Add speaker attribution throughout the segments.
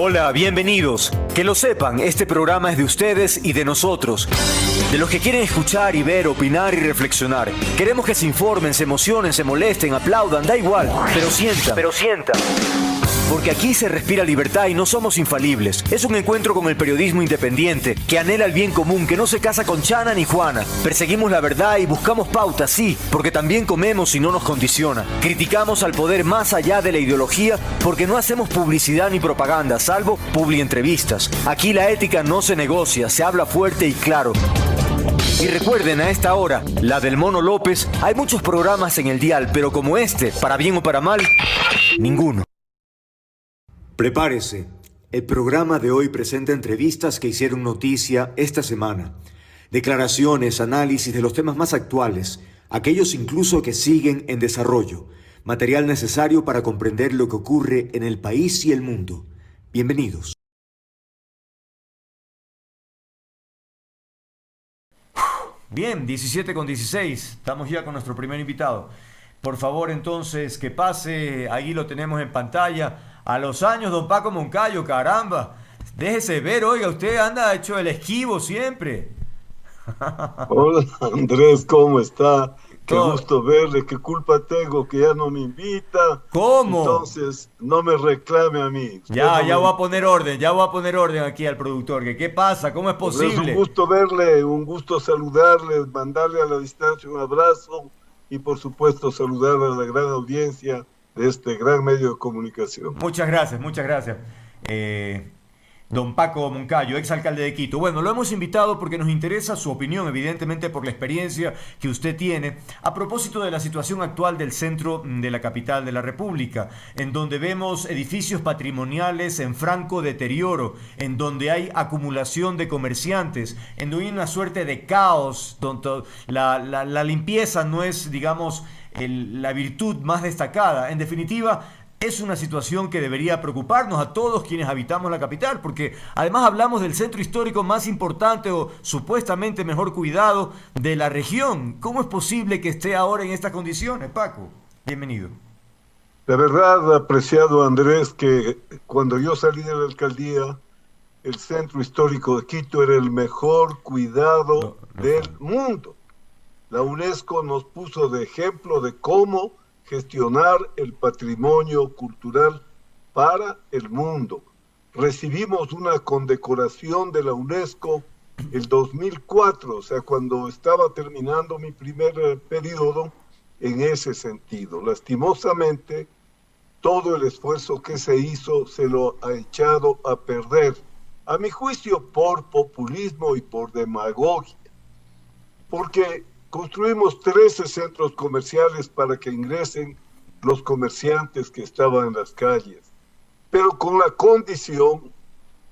Speaker 1: Hola, bienvenidos. Que lo sepan, este programa es de ustedes y de nosotros. De los que quieren escuchar y ver, opinar y reflexionar. Queremos que se informen, se emocionen, se molesten, aplaudan, da igual. Pero sientan. Porque aquí se respira libertad y no somos infalibles. Es un encuentro con el periodismo independiente, que anhela el bien común, que no se casa con Chana ni Juana. Perseguimos la verdad y buscamos pautas, sí, porque también comemos y no nos condiciona. Criticamos al poder más allá de la ideología, porque no hacemos publicidad ni propaganda, salvo publientrevistas. Aquí la ética no se negocia, se habla fuerte y claro. Y recuerden, a esta hora, la del Mono López, hay muchos programas en el dial, pero como este, para bien o para mal, ninguno. Prepárese. El programa de hoy presenta entrevistas que hicieron noticia esta semana. Declaraciones, análisis de los temas más actuales, aquellos incluso que siguen en desarrollo. Material necesario para comprender lo que ocurre en el país y el mundo. Bienvenidos. Bien, 17:16. Estamos ya con nuestro primer invitado. Por favor, entonces, que pase. Ahí lo tenemos en pantalla. A los años, don Paco Moncayo, caramba. Déjese ver, oiga, usted anda hecho el esquivo siempre.
Speaker 2: Hola Andrés, ¿cómo está? Qué
Speaker 1: Todo.
Speaker 2: gusto verle, qué culpa tengo que ya no me invita.
Speaker 1: ¿Cómo?
Speaker 2: Entonces, no me reclame a mí. Usted
Speaker 1: Ya,
Speaker 2: no
Speaker 1: ya
Speaker 2: me-
Speaker 1: voy a poner orden, ya voy a poner orden aquí al productor. ¿Qué pasa? ¿Cómo es
Speaker 2: Pues es un
Speaker 1: posible?
Speaker 2: gusto verle, un gusto saludarle, mandarle a la distancia un abrazo y por supuesto saludar a la gran audiencia de este gran medio de comunicación.
Speaker 1: Muchas gracias, muchas gracias. Don Paco Moncayo, exalcalde de Quito. Bueno, lo hemos invitado porque nos interesa su opinión, evidentemente por la experiencia que usted tiene, a propósito de la situación actual del centro de la capital de la República, en donde vemos edificios patrimoniales en franco deterioro, en donde hay acumulación de comerciantes, en donde hay una suerte de caos, donde la limpieza no es, digamos, la virtud más destacada. En definitiva, es una situación que debería preocuparnos a todos quienes habitamos la capital, porque además hablamos del centro histórico más importante o supuestamente mejor cuidado de la región. ¿Cómo es posible que esté ahora en estas condiciones, Paco? Bienvenido.
Speaker 2: La verdad, apreciado Andrés, que cuando yo salí de la alcaldía, el centro histórico de Quito era el mejor cuidado del mundo. La UNESCO nos puso de ejemplo de cómo gestionar el patrimonio cultural para el mundo. Recibimos una condecoración de la UNESCO el 2004, o sea, cuando estaba terminando mi primer periodo en ese sentido. Lastimosamente, todo el esfuerzo que se hizo se lo ha echado a perder, a mi juicio, por populismo y por demagogia, porque construimos 13 centros comerciales para que ingresen los comerciantes que estaban en las calles, pero con la condición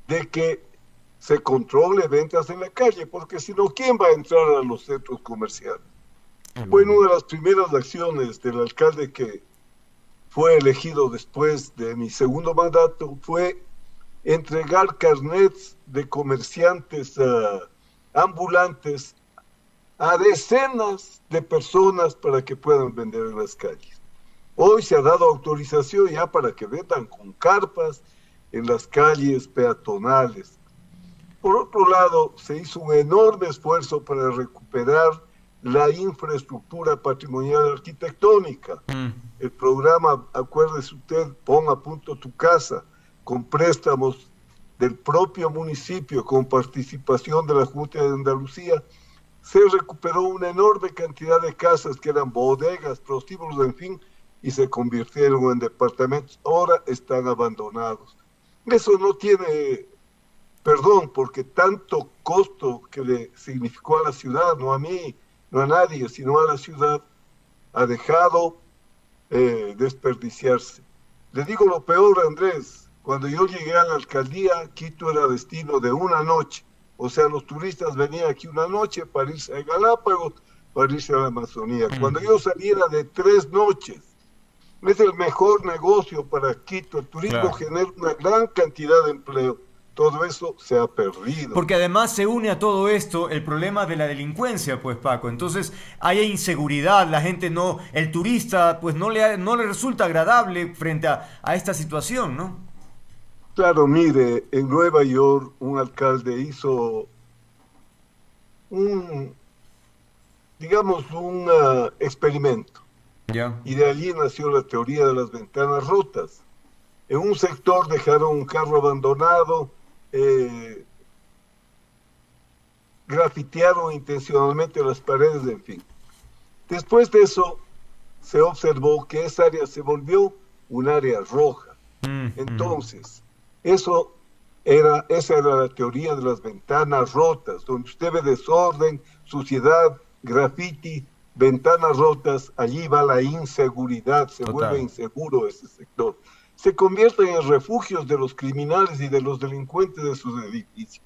Speaker 2: de que se controle ventas en la calle, porque si no, ¿quién va a entrar a los centros comerciales? Bueno, una de las primeras acciones del alcalde que fue elegido después de mi segundo mandato fue entregar carnets de comerciantes ambulantes a decenas de personas para que puedan vender en las calles. Hoy se ha dado autorización ya para que vendan con carpas en las calles peatonales. Por otro lado, se hizo un enorme esfuerzo para recuperar la infraestructura patrimonial arquitectónica. El programa, acuérdese usted, Pon a Punto Tu Casa, con préstamos del propio municipio, con participación de la Junta de Andalucía, se recuperó una enorme cantidad de casas que eran bodegas, prostíbulos, en fin, y se convirtieron en departamentos. Ahora están abandonados. Eso no tiene perdón, porque tanto costo que le significó a la ciudad, no a mí, no a nadie, sino a la ciudad, ha dejado desperdiciarse. Le digo lo peor, Andrés. Cuando yo llegué a la alcaldía, Quito era destino de una noche. O sea, los turistas venían aquí una noche para irse a Galápagos, para irse a la Amazonía. Cuando yo salí era de 3 noches. Es el mejor negocio para Quito. El turismo genera una gran cantidad de empleo. Todo eso se ha perdido.
Speaker 1: Porque además se une a todo esto el problema de la delincuencia, pues, Paco. Entonces hay inseguridad, la gente no, el turista pues no le resulta agradable frente a esta situación, ¿no?
Speaker 2: Claro, mire, en Nueva York un alcalde hizo un, digamos, un experimento.
Speaker 1: Ya.
Speaker 2: Y de allí nació la teoría de las ventanas rotas. En un sector dejaron un carro abandonado, eh, grafitearon intencionalmente las paredes, en fin. Después de eso, se observó que esa área se volvió un área roja. Entonces, esa era la teoría de las ventanas rotas, donde usted ve desorden, suciedad, graffiti, ventanas rotas, allí va la inseguridad, se vuelve inseguro ese sector. Se convierten en refugios de los criminales y de los delincuentes de sus edificios.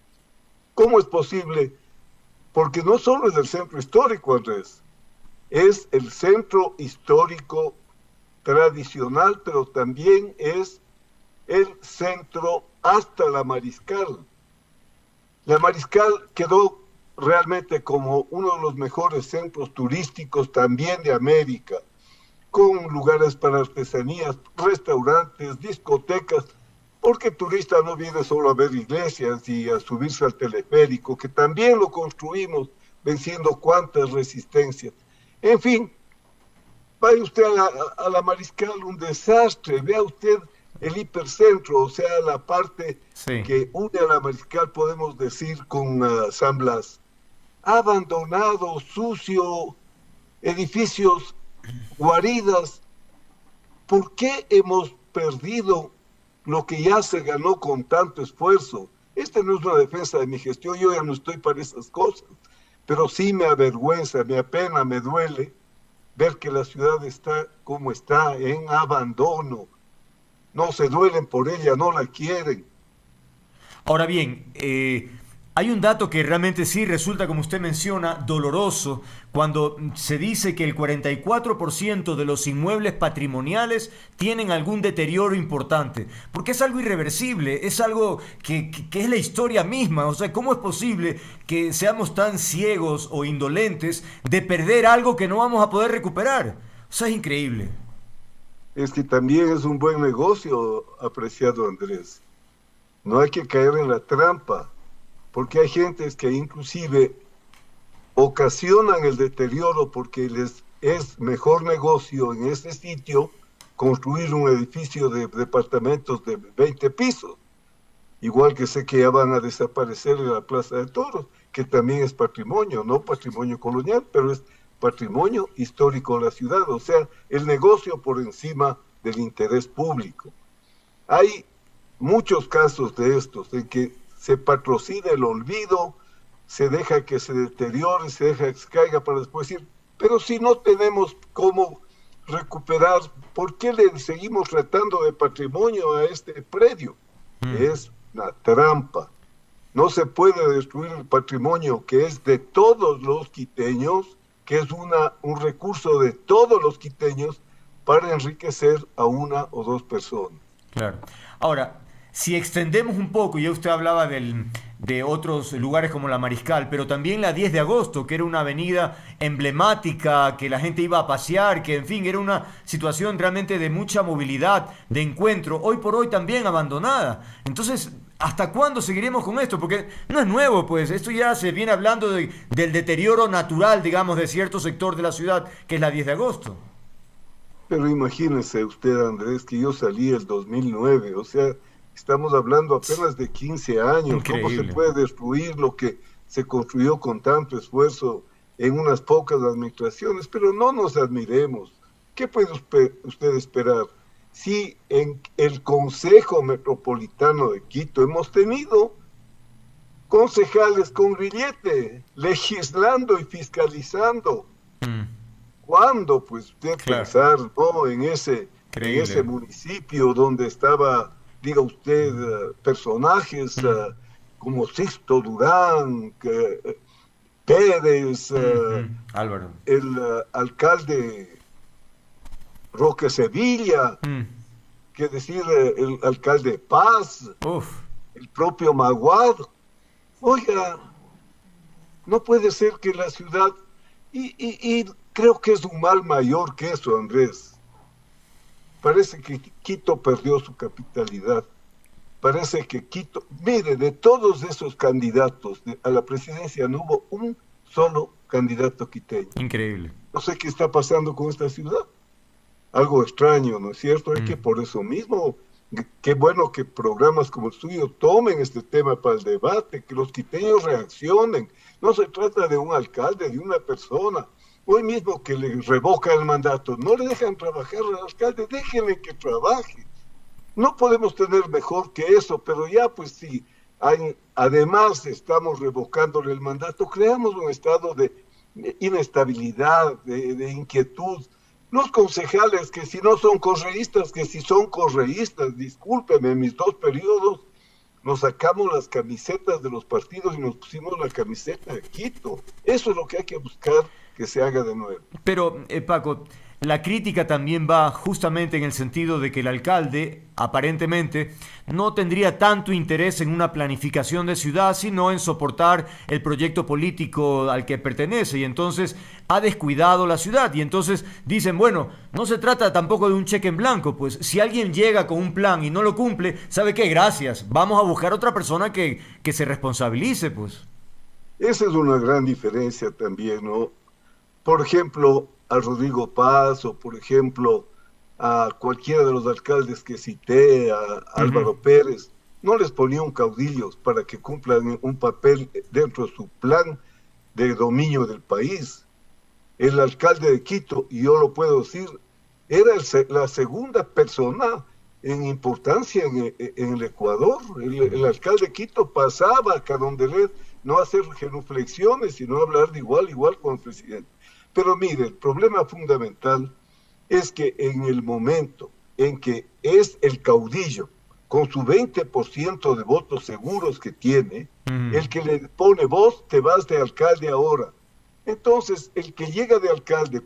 Speaker 2: ¿Cómo es posible? Porque no solo es el centro histórico, Andrés, es el centro histórico tradicional, pero también es el centro hasta la Mariscal. La Mariscal quedó realmente como uno de los mejores centros turísticos también de América, con lugares para artesanías, restaurantes, discotecas, porque el turista no viene solo a ver iglesias y a subirse al teleférico, que también lo construimos venciendo cuantas resistencias. En fin, vaya usted a la Mariscal, un desastre, vea usted el hipercentro, o sea, la parte que une a la Mariscal, podemos decir, con San Blas. Abandonado, sucio, edificios, guaridas. ¿Por qué hemos perdido lo que ya se ganó con tanto esfuerzo? Esta no es una defensa de mi gestión, yo ya no estoy para esas cosas, pero sí me avergüenza, me apena, me duele ver que la ciudad está como está, en abandono. No se duelen por ella, no la quieren.
Speaker 1: Ahora bien, hay un dato que realmente sí resulta, como usted menciona, doloroso, cuando se dice que el 44% de los inmuebles patrimoniales tienen algún deterioro importante, porque es algo irreversible, es algo que es la historia misma. O sea, ¿cómo es posible que seamos tan ciegos o indolentes de perder algo que no vamos a poder recuperar? O sea, es increíble.
Speaker 2: Es que también es un buen negocio, apreciado Andrés. No hay que caer en la trampa, porque hay gentes que inclusive ocasionan el deterioro porque les es mejor negocio en este sitio construir un edificio de departamentos de 20 pisos. Igual que sé que ya van a desaparecer en la Plaza de Toros, que también es patrimonio, no patrimonio colonial, pero es patrimonio histórico de la ciudad, o sea, el negocio por encima del interés público. Hay muchos casos de estos en que se patrocina el olvido, se deja que se deteriore, se deja que se caiga para después decir, pero si no tenemos cómo recuperar, ¿por qué le seguimos tratando de patrimonio a este predio? Es una trampa. No se puede destruir el patrimonio que es de todos los quiteños, que es un recurso de todos los quiteños para enriquecer a una o dos personas.
Speaker 1: Claro. Ahora, si extendemos un poco, ya usted hablaba de otros lugares como la Mariscal, pero también la 10 de agosto, que era una avenida emblemática, que la gente iba a pasear, que en fin, era una situación realmente de mucha movilidad, de encuentro, hoy por hoy también abandonada. Entonces, ¿hasta cuándo seguiremos con esto? Porque no es nuevo, pues, esto ya se viene hablando del deterioro natural, digamos, de cierto sector de la ciudad, que es la 10 de agosto.
Speaker 2: Pero imagínese usted, Andrés, que yo salí el 2009, o sea, estamos hablando apenas de 15 años.
Speaker 1: Increíble.
Speaker 2: ¿Cómo se puede destruir lo que se construyó con tanto esfuerzo en unas pocas administraciones? Pero no nos admiremos. ¿Qué puede usted esperar? Si en el Consejo Metropolitano de Quito hemos tenido concejales con grillete, legislando y fiscalizando. ¿Cuándo, pues, usted pensar, ¿no?, en ese municipio donde estaba, diga usted, personajes como Sixto Durán, Pérez,
Speaker 1: Álvaro,
Speaker 2: el alcalde Roque Sevilla, que decir, el alcalde Paz, el propio Maguad? Oiga, no puede ser que la ciudad, y creo que es un mal mayor que eso, Andrés. Parece que Quito perdió su capitalidad. parece que Quito, mire, de todos esos candidatos a la presidencia no hubo un solo candidato quiteño.
Speaker 1: Increíble.
Speaker 2: No sé qué está pasando con esta ciudad. Algo extraño, ¿no es cierto? Es que por eso mismo, qué bueno que programas como el suyo tomen este tema para el debate, que los quiteños reaccionen. No se trata de un alcalde, de una persona. Hoy mismo que le revoca el mandato, no le dejan trabajar al alcalde, déjenle que trabaje. No podemos tener mejor que eso, pero ya pues sí, además estamos revocándole el mandato, creamos un estado de inestabilidad, de inquietud. Los concejales que si no son correístas, que si son correístas, discúlpeme, en mis 2 periodos nos sacamos las camisetas de los partidos y nos pusimos la camiseta de Quito. Eso es lo que hay que buscar que se haga de nuevo.
Speaker 1: Pero, Paco, la crítica también va justamente en el sentido de que el alcalde, aparentemente, no tendría tanto interés en una planificación de ciudad, sino en soportar el proyecto político al que pertenece, y entonces ha descuidado la ciudad. Y entonces dicen, bueno, no se trata tampoco de un cheque en blanco, pues si alguien llega con un plan y no lo cumple, ¿sabe qué? Gracias, vamos a buscar otra persona que se responsabilice, pues.
Speaker 2: Esa es una gran diferencia también, ¿no? Por ejemplo, a Rodrigo Paz o, por ejemplo, a cualquiera de los alcaldes que cité, a Álvaro Pérez, no les ponían caudillos para que cumplan un papel dentro de su plan de dominio del país. El alcalde de Quito, y yo lo puedo decir, era la segunda persona en importancia en el Ecuador. El alcalde de Quito pasaba a Carondelet no a hacer genuflexiones, sino a hablar de igual a igual con el presidente. Pero mire, el problema fundamental es que en el momento en que es el caudillo, con su 20% de votos seguros que tiene, el que le pone vos, te vas de alcalde ahora. Entonces, el que llega de alcalde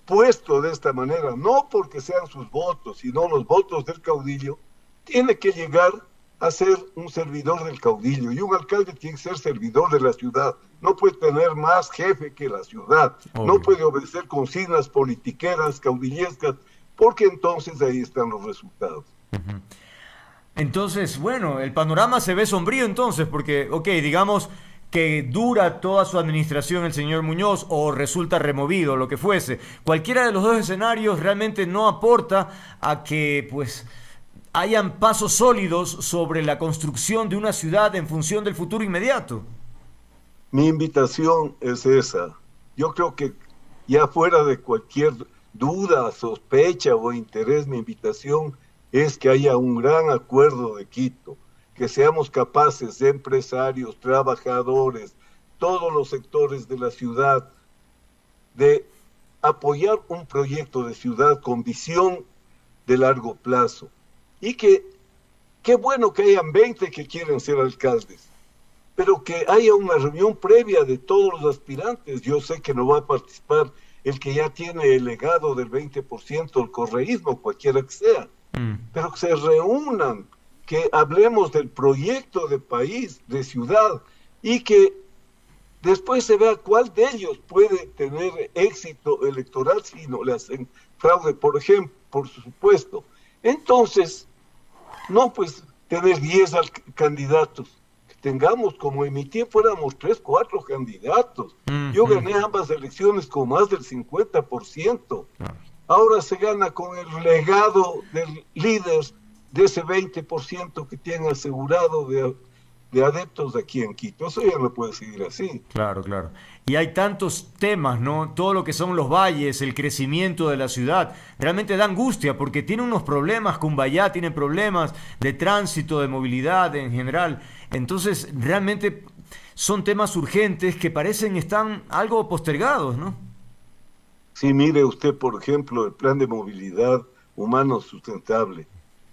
Speaker 2: puesto de esta manera, no porque sean sus votos, sino los votos del caudillo, tiene que llegar a ser un servidor del caudillo, y un alcalde tiene que ser servidor de la ciudad, no puede tener más jefe que la ciudad, no puede obedecer consignas politiqueras, caudillescas, porque entonces ahí están los resultados.
Speaker 1: Entonces, bueno, el panorama se ve sombrío entonces, porque, digamos que dura toda su administración el señor Muñoz o resulta removido, lo que fuese. Cualquiera de los dos escenarios realmente no aporta a que, pues, hayan pasos sólidos sobre la construcción de una ciudad en función del futuro inmediato.
Speaker 2: Mi invitación es esa. Yo creo que ya fuera de cualquier duda, sospecha o interés, mi invitación es que haya un gran acuerdo de Quito, que seamos capaces de empresarios, trabajadores, todos los sectores de la ciudad, de apoyar un proyecto de ciudad con visión de largo plazo. Y que, qué bueno que hayan 20 que quieren ser alcaldes, pero que haya una reunión previa de todos los aspirantes. Yo sé que no va a participar el que ya tiene el legado del 20% del correísmo, cualquiera que sea, pero que se reúnan, que hablemos del proyecto de país, de ciudad, y que después se vea cuál de ellos puede tener éxito electoral si no le hacen fraude, por ejemplo, por supuesto. Entonces, no pues tener 10 candidatos, que tengamos, como en mi tiempo éramos 3, 4 candidatos. Yo gané ambas elecciones con más del 50%. Ahora se gana con el legado del líder de ese 20% que tienen asegurado de adeptos de aquí en Quito. Eso ya no puede seguir así.
Speaker 1: Claro, claro. Y hay tantos temas, ¿no? Todo lo que son los valles, el crecimiento de la ciudad, realmente da angustia porque tiene unos problemas, Cumbayá tiene problemas de tránsito, de movilidad en general. Entonces, realmente son temas urgentes que parecen están algo postergados, ¿no?
Speaker 2: Sí, mire usted, por ejemplo, el plan de movilidad humano sustentable.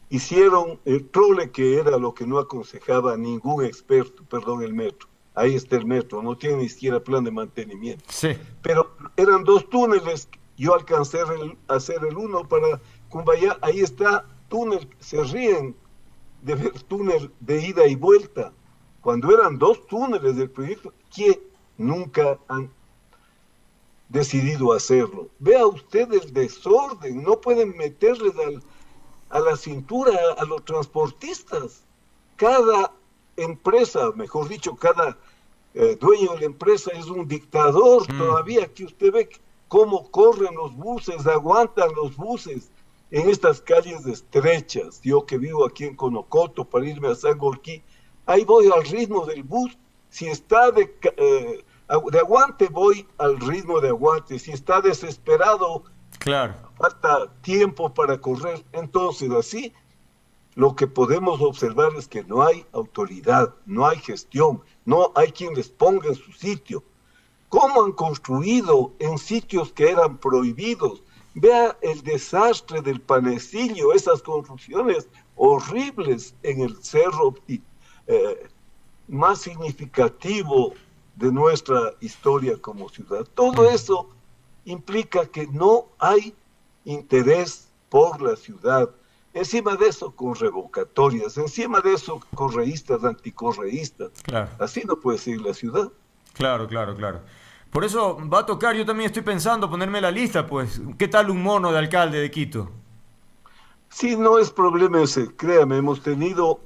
Speaker 2: Hicieron el trole, que era lo que no aconsejaba ningún experto, perdón, el metro. Ahí está el metro, no tiene ni siquiera plan de mantenimiento.
Speaker 1: Sí.
Speaker 2: Pero eran 2 túneles, yo alcancé a hacer el uno para Cumbayá, ahí está túnel, se ríen de ver túnel de ida y vuelta. Cuando eran 2 túneles del proyecto, que nunca han decidido hacerlo. Vea usted el desorden, no pueden meterles a la cintura a los transportistas. cada empresa, mejor dicho, cada dueño de la empresa es un dictador. Todavía que usted ve cómo corren los buses, aguantan los buses en estas calles estrechas. Yo que vivo aquí en Conocoto para irme a Sangolquí, ahí voy al ritmo del bus. Si está de aguante, voy al ritmo de aguante. Si está desesperado,
Speaker 1: claro,
Speaker 2: falta tiempo para correr. Entonces, así, lo que podemos observar es que no hay autoridad, no hay gestión, no hay quien les ponga en su sitio. ¿Cómo han construido en sitios que eran prohibidos? Vea el desastre del Panecillo, esas construcciones horribles en el cerro más significativo de nuestra historia como ciudad. Todo eso implica que no hay interés por la ciudad. Encima de eso, con revocatorias, encima de eso, correístas, anticorreístas.
Speaker 1: claro.
Speaker 2: Así no puede seguir la ciudad.
Speaker 1: Claro, claro, claro. Por eso va a tocar, yo también estoy pensando ponerme la lista, pues. ¿Qué tal un mono de alcalde de Quito?
Speaker 2: Sí, no es problema ese, créame, hemos tenido,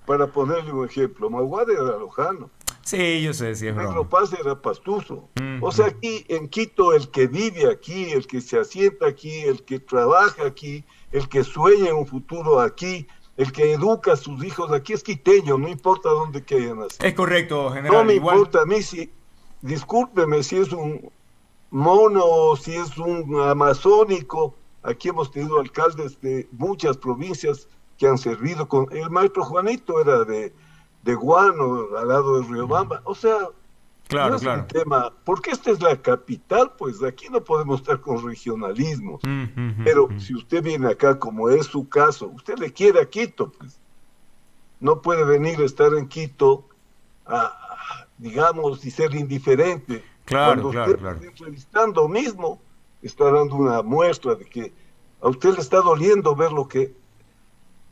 Speaker 2: para ponerle un ejemplo, Maguade era lojano,
Speaker 1: Sí, yo sé, sí es
Speaker 2: Pedro
Speaker 1: broma.
Speaker 2: Paz era pastuso. O sea, aquí en Quito, el que vive aquí, el que se asienta aquí, el que trabaja aquí, el que sueña en un futuro aquí, el que educa a sus hijos aquí es quiteño, no importa dónde que hayan nacido.
Speaker 1: Es correcto,
Speaker 2: No
Speaker 1: general.
Speaker 2: me
Speaker 1: Igual,
Speaker 2: importa a mí si, discúlpeme, si es un mono, si es un amazónico. Aquí hemos tenido alcaldes de muchas provincias que han servido con... El maestro Juanito era de Guano, al lado de Riobamba. O sea, no
Speaker 1: claro,
Speaker 2: es
Speaker 1: claro.
Speaker 2: un tema... Porque esta es la capital, pues aquí no podemos estar con regionalismos. Pero si usted viene acá, como es su caso, usted le quiere a Quito, pues no puede venir a estar en Quito, digamos, y ser indiferente.
Speaker 1: Claro,
Speaker 2: Cuando
Speaker 1: claro,
Speaker 2: usted
Speaker 1: claro.
Speaker 2: está entrevistando mismo, está dando una muestra de que a usted le está doliendo ver lo que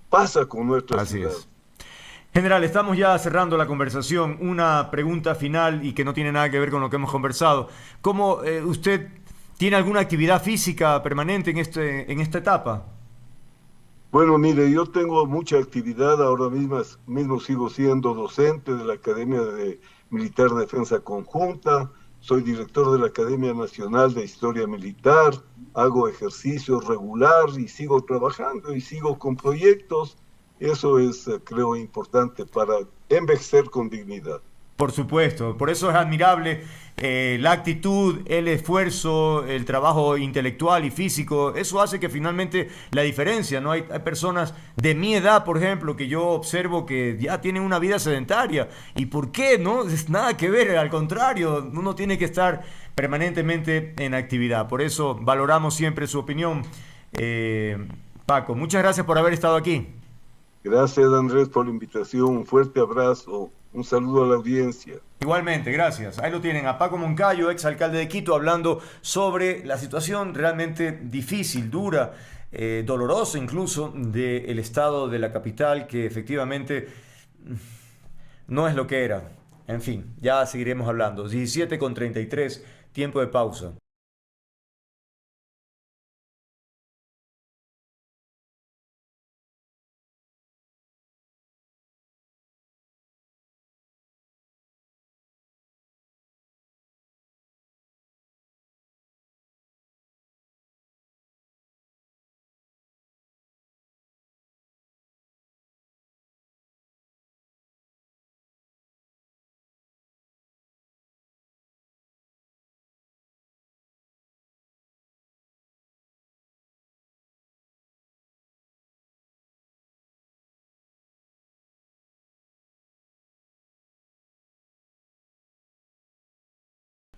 Speaker 2: pasa con nuestra
Speaker 1: Así
Speaker 2: ciudad.
Speaker 1: es. General, estamos ya cerrando la conversación. Una pregunta final y que no tiene nada que ver con lo que hemos conversado. ¿Cómo usted tiene alguna actividad física permanente en esta etapa?
Speaker 2: Bueno, mire, yo tengo mucha actividad, ahora mismo sigo siendo docente de la Academia Militar de Defensa Conjunta, soy director de la Academia Nacional de Historia Militar, hago ejercicio regular y sigo trabajando y sigo con proyectos. Eso es, creo, importante para envejecer con dignidad.
Speaker 1: Por supuesto, por eso es admirable la actitud, el esfuerzo, el trabajo intelectual y físico. Eso hace que finalmente la diferencia, ¿no? Hay personas de mi edad, por ejemplo, que yo observo que ya tienen una vida sedentaria. ¿Y por qué? No es nada que ver, al contrario, uno tiene que estar permanentemente en actividad. Por eso valoramos siempre su opinión. Paco, muchas gracias por haber estado aquí.
Speaker 2: Gracias, Andrés, por la invitación. Un fuerte abrazo. Un saludo a la audiencia.
Speaker 1: Igualmente, gracias. Ahí lo tienen a Paco Moncayo, ex alcalde de Quito, hablando sobre la situación realmente difícil, dura, dolorosa incluso, del estado de la capital, que efectivamente no es lo que era. En fin, ya seguiremos hablando. 17:33, tiempo de pausa.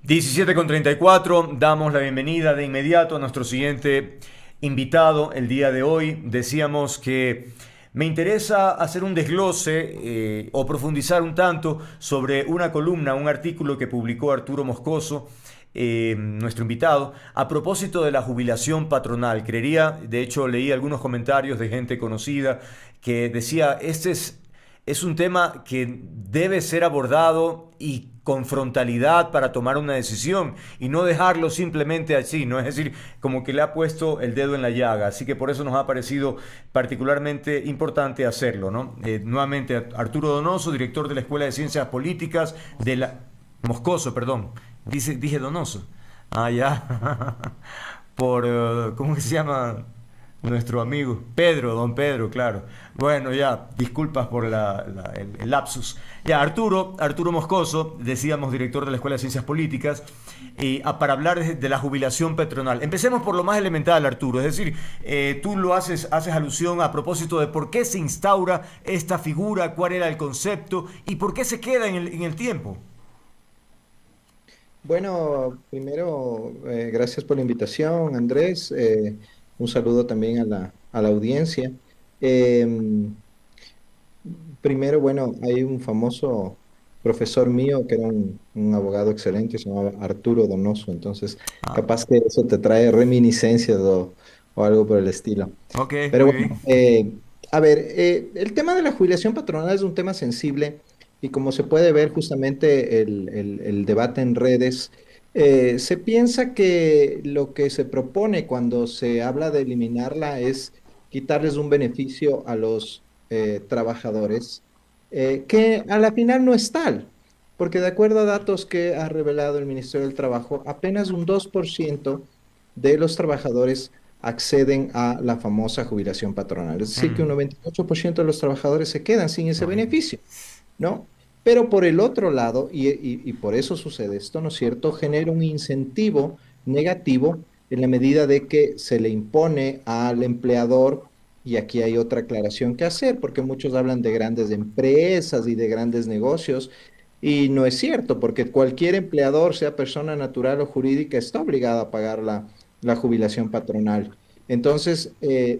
Speaker 1: (17:34), damos la bienvenida de inmediato a nuestro siguiente invitado el día de hoy. Decíamos que me interesa hacer un desglose o profundizar un tanto sobre una columna, un artículo que publicó Arturo Moscoso, nuestro invitado, a propósito de la jubilación patronal. Creería, de hecho leí algunos comentarios de gente conocida que decía, este es es un tema que debe ser abordado y con frontalidad para tomar una decisión y no dejarlo simplemente así, ¿no? Es decir, como que le ha puesto el dedo en la llaga. Así que por eso nos ha parecido particularmente importante hacerlo, ¿no? Nuevamente, Arturo Donoso, director de la Escuela de Ciencias Políticas de la... Moscoso, perdón. Dije Donoso. Ah, ya. Por, ¿cómo que se llama? Nuestro amigo Pedro, don Pedro, claro. Bueno, ya, disculpas por el lapsus. Ya, Arturo Moscoso, decíamos, director de la Escuela de Ciencias Políticas, para hablar de la jubilación patronal. Empecemos por lo más elemental, Arturo, es decir, tú haces alusión a propósito de por qué se instaura esta figura, cuál era el concepto y por qué se queda en el tiempo.
Speaker 3: Bueno, primero, gracias por la invitación, Andrés. Un saludo también a la audiencia. Em, Primero, bueno, hay un famoso profesor mío que era un abogado excelente, se llamaba Arturo Donoso, entonces
Speaker 1: Ah,
Speaker 3: capaz que eso te trae reminiscencias o algo por el estilo.
Speaker 1: ok,
Speaker 3: Pero
Speaker 1: muy bien.
Speaker 3: bueno, a ver, el tema de la jubilación patronal es un tema sensible y como se puede ver justamente el debate en redes, se piensa que lo que se propone cuando se habla de eliminarla es quitarles un beneficio a los trabajadores, que a la final no es tal, porque de acuerdo a datos que ha revelado el Ministerio del Trabajo, apenas un 2% de los trabajadores acceden a la famosa jubilación patronal. Es decir, que un
Speaker 1: Mm,
Speaker 3: 98% de los trabajadores se quedan sin ese
Speaker 1: horrible.
Speaker 3: beneficio, ¿no? Pero por el otro lado, y por eso sucede esto, ¿no es cierto?, genera un incentivo negativo en la medida de que se le impone al empleador, y aquí hay otra aclaración que hacer, porque muchos hablan de grandes empresas y de grandes negocios, y no es cierto, porque cualquier empleador, sea persona natural o jurídica, está obligado a pagar la jubilación patronal. Entonces,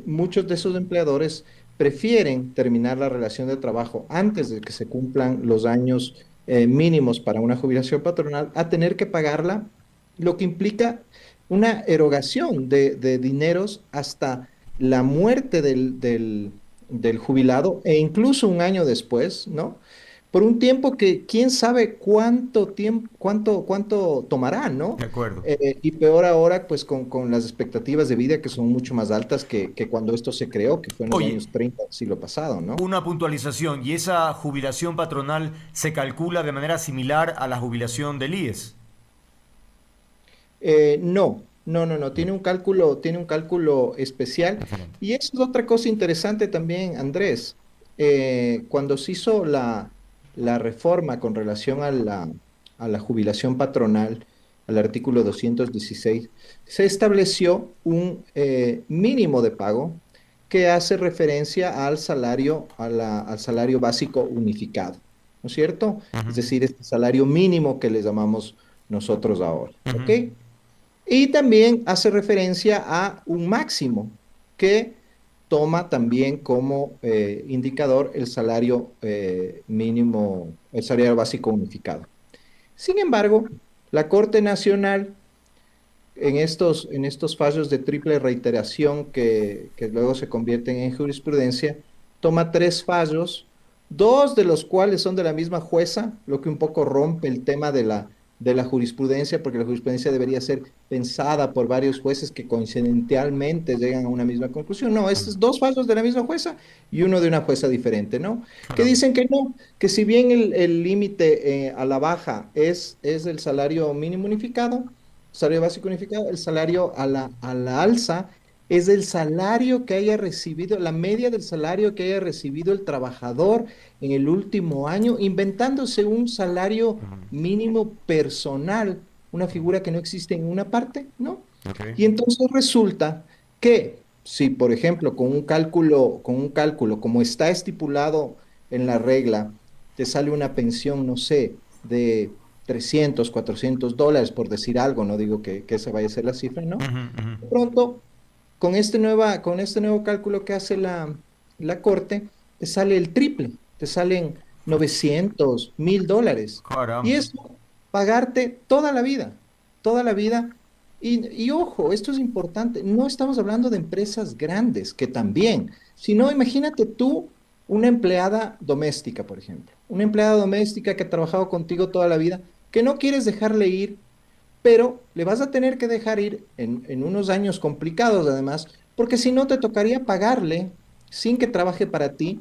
Speaker 3: muchos de esos empleadores prefieren terminar la relación de trabajo antes de que se cumplan los años mínimos para una jubilación patronal a tener que pagarla, lo que implica una erogación de dineros hasta la muerte del jubilado e incluso un año después, ¿no? Por un tiempo que quién sabe cuánto tiempo, cuánto tomará, ¿no?
Speaker 1: De acuerdo.
Speaker 3: Y peor ahora, pues con las expectativas de vida que son mucho más altas que cuando esto se creó, que fue en los
Speaker 1: Oye,
Speaker 3: años 30 del siglo pasado, ¿no?
Speaker 1: una puntualización, ¿y esa jubilación patronal se calcula de manera similar a la jubilación del IES?
Speaker 3: No, tiene un cálculo especial.
Speaker 1: Diferente.
Speaker 3: Y eso es otra cosa interesante también, Andrés. Cuando se hizo la reforma con relación a la jubilación patronal, al artículo 216, se estableció un mínimo de pago que hace referencia al salario, al salario básico unificado, ¿no es cierto? Es
Speaker 1: Ujú,
Speaker 3: decir, este salario mínimo que le llamamos nosotros ahora, ¿ok?
Speaker 1: ujú.
Speaker 3: Y también hace referencia a un máximo que toma también como indicador el salario mínimo, el salario básico unificado. Sin embargo, la Corte Nacional, en estos fallos de triple reiteración que luego se convierten en jurisprudencia, toma tres fallos, dos de los cuales son de la misma jueza, lo que un poco rompe el tema de la jurisprudencia, porque la jurisprudencia debería ser pensada por varios jueces que coincidentalmente llegan a una misma conclusión. No, estos dos fallos de la misma jueza y uno de una jueza diferente, ¿no? Que
Speaker 1: Caramba.
Speaker 3: dicen que no, que si bien el límite a la baja es el salario mínimo unificado, salario básico unificado, el salario a la alza es el salario que haya recibido, la media del salario que haya recibido el trabajador en el último año, inventándose un salario
Speaker 1: Ujú,
Speaker 3: mínimo personal, una figura que no existe en una parte, ¿no?
Speaker 1: ok.
Speaker 3: Y entonces resulta que si, por ejemplo, con un cálculo como está estipulado en la regla, te sale una pensión, no sé, de 300 $400, por decir algo, no digo que esa vaya a ser la cifra, ¿no?
Speaker 1: Ujú, ujú.
Speaker 3: De pronto, con este nuevo cálculo que hace la Corte, te sale el triple, te salen 900, $1000. Y
Speaker 1: Caramba.
Speaker 3: eso, pagarte toda la vida. Y ojo, esto es importante, no estamos hablando de empresas grandes, que también, sino imagínate tú una empleada doméstica, por ejemplo. Una empleada doméstica que ha trabajado contigo toda la vida, que no quieres dejarle ir, pero le vas a tener que dejar ir en unos años complicados además, porque si no te tocaría pagarle, sin que trabaje para ti,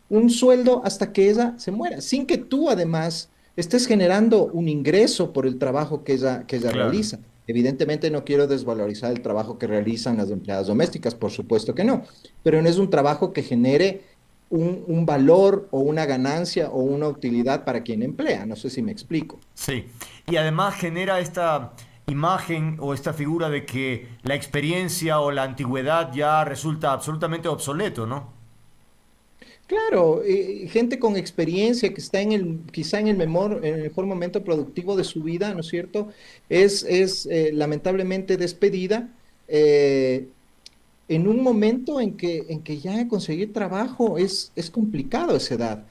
Speaker 3: un sueldo hasta que ella se muera, sin que tú además estés generando un ingreso por el trabajo que ella
Speaker 1: Claro.
Speaker 3: realiza. Evidentemente no quiero desvalorizar el trabajo que realizan las empleadas domésticas, por supuesto que no, pero no es un trabajo que genere un valor o una ganancia o una utilidad para quien emplea. No sé si me explico.
Speaker 1: Sí, y además genera esta imagen o esta figura de que la experiencia o la antigüedad ya resulta absolutamente obsoleto, ¿no?
Speaker 3: Claro, gente con experiencia que está quizá en el mejor momento productivo de su vida, ¿no es cierto? Es lamentablemente despedida eh, en un momento en que ya conseguir trabajo es complicado a esa edad.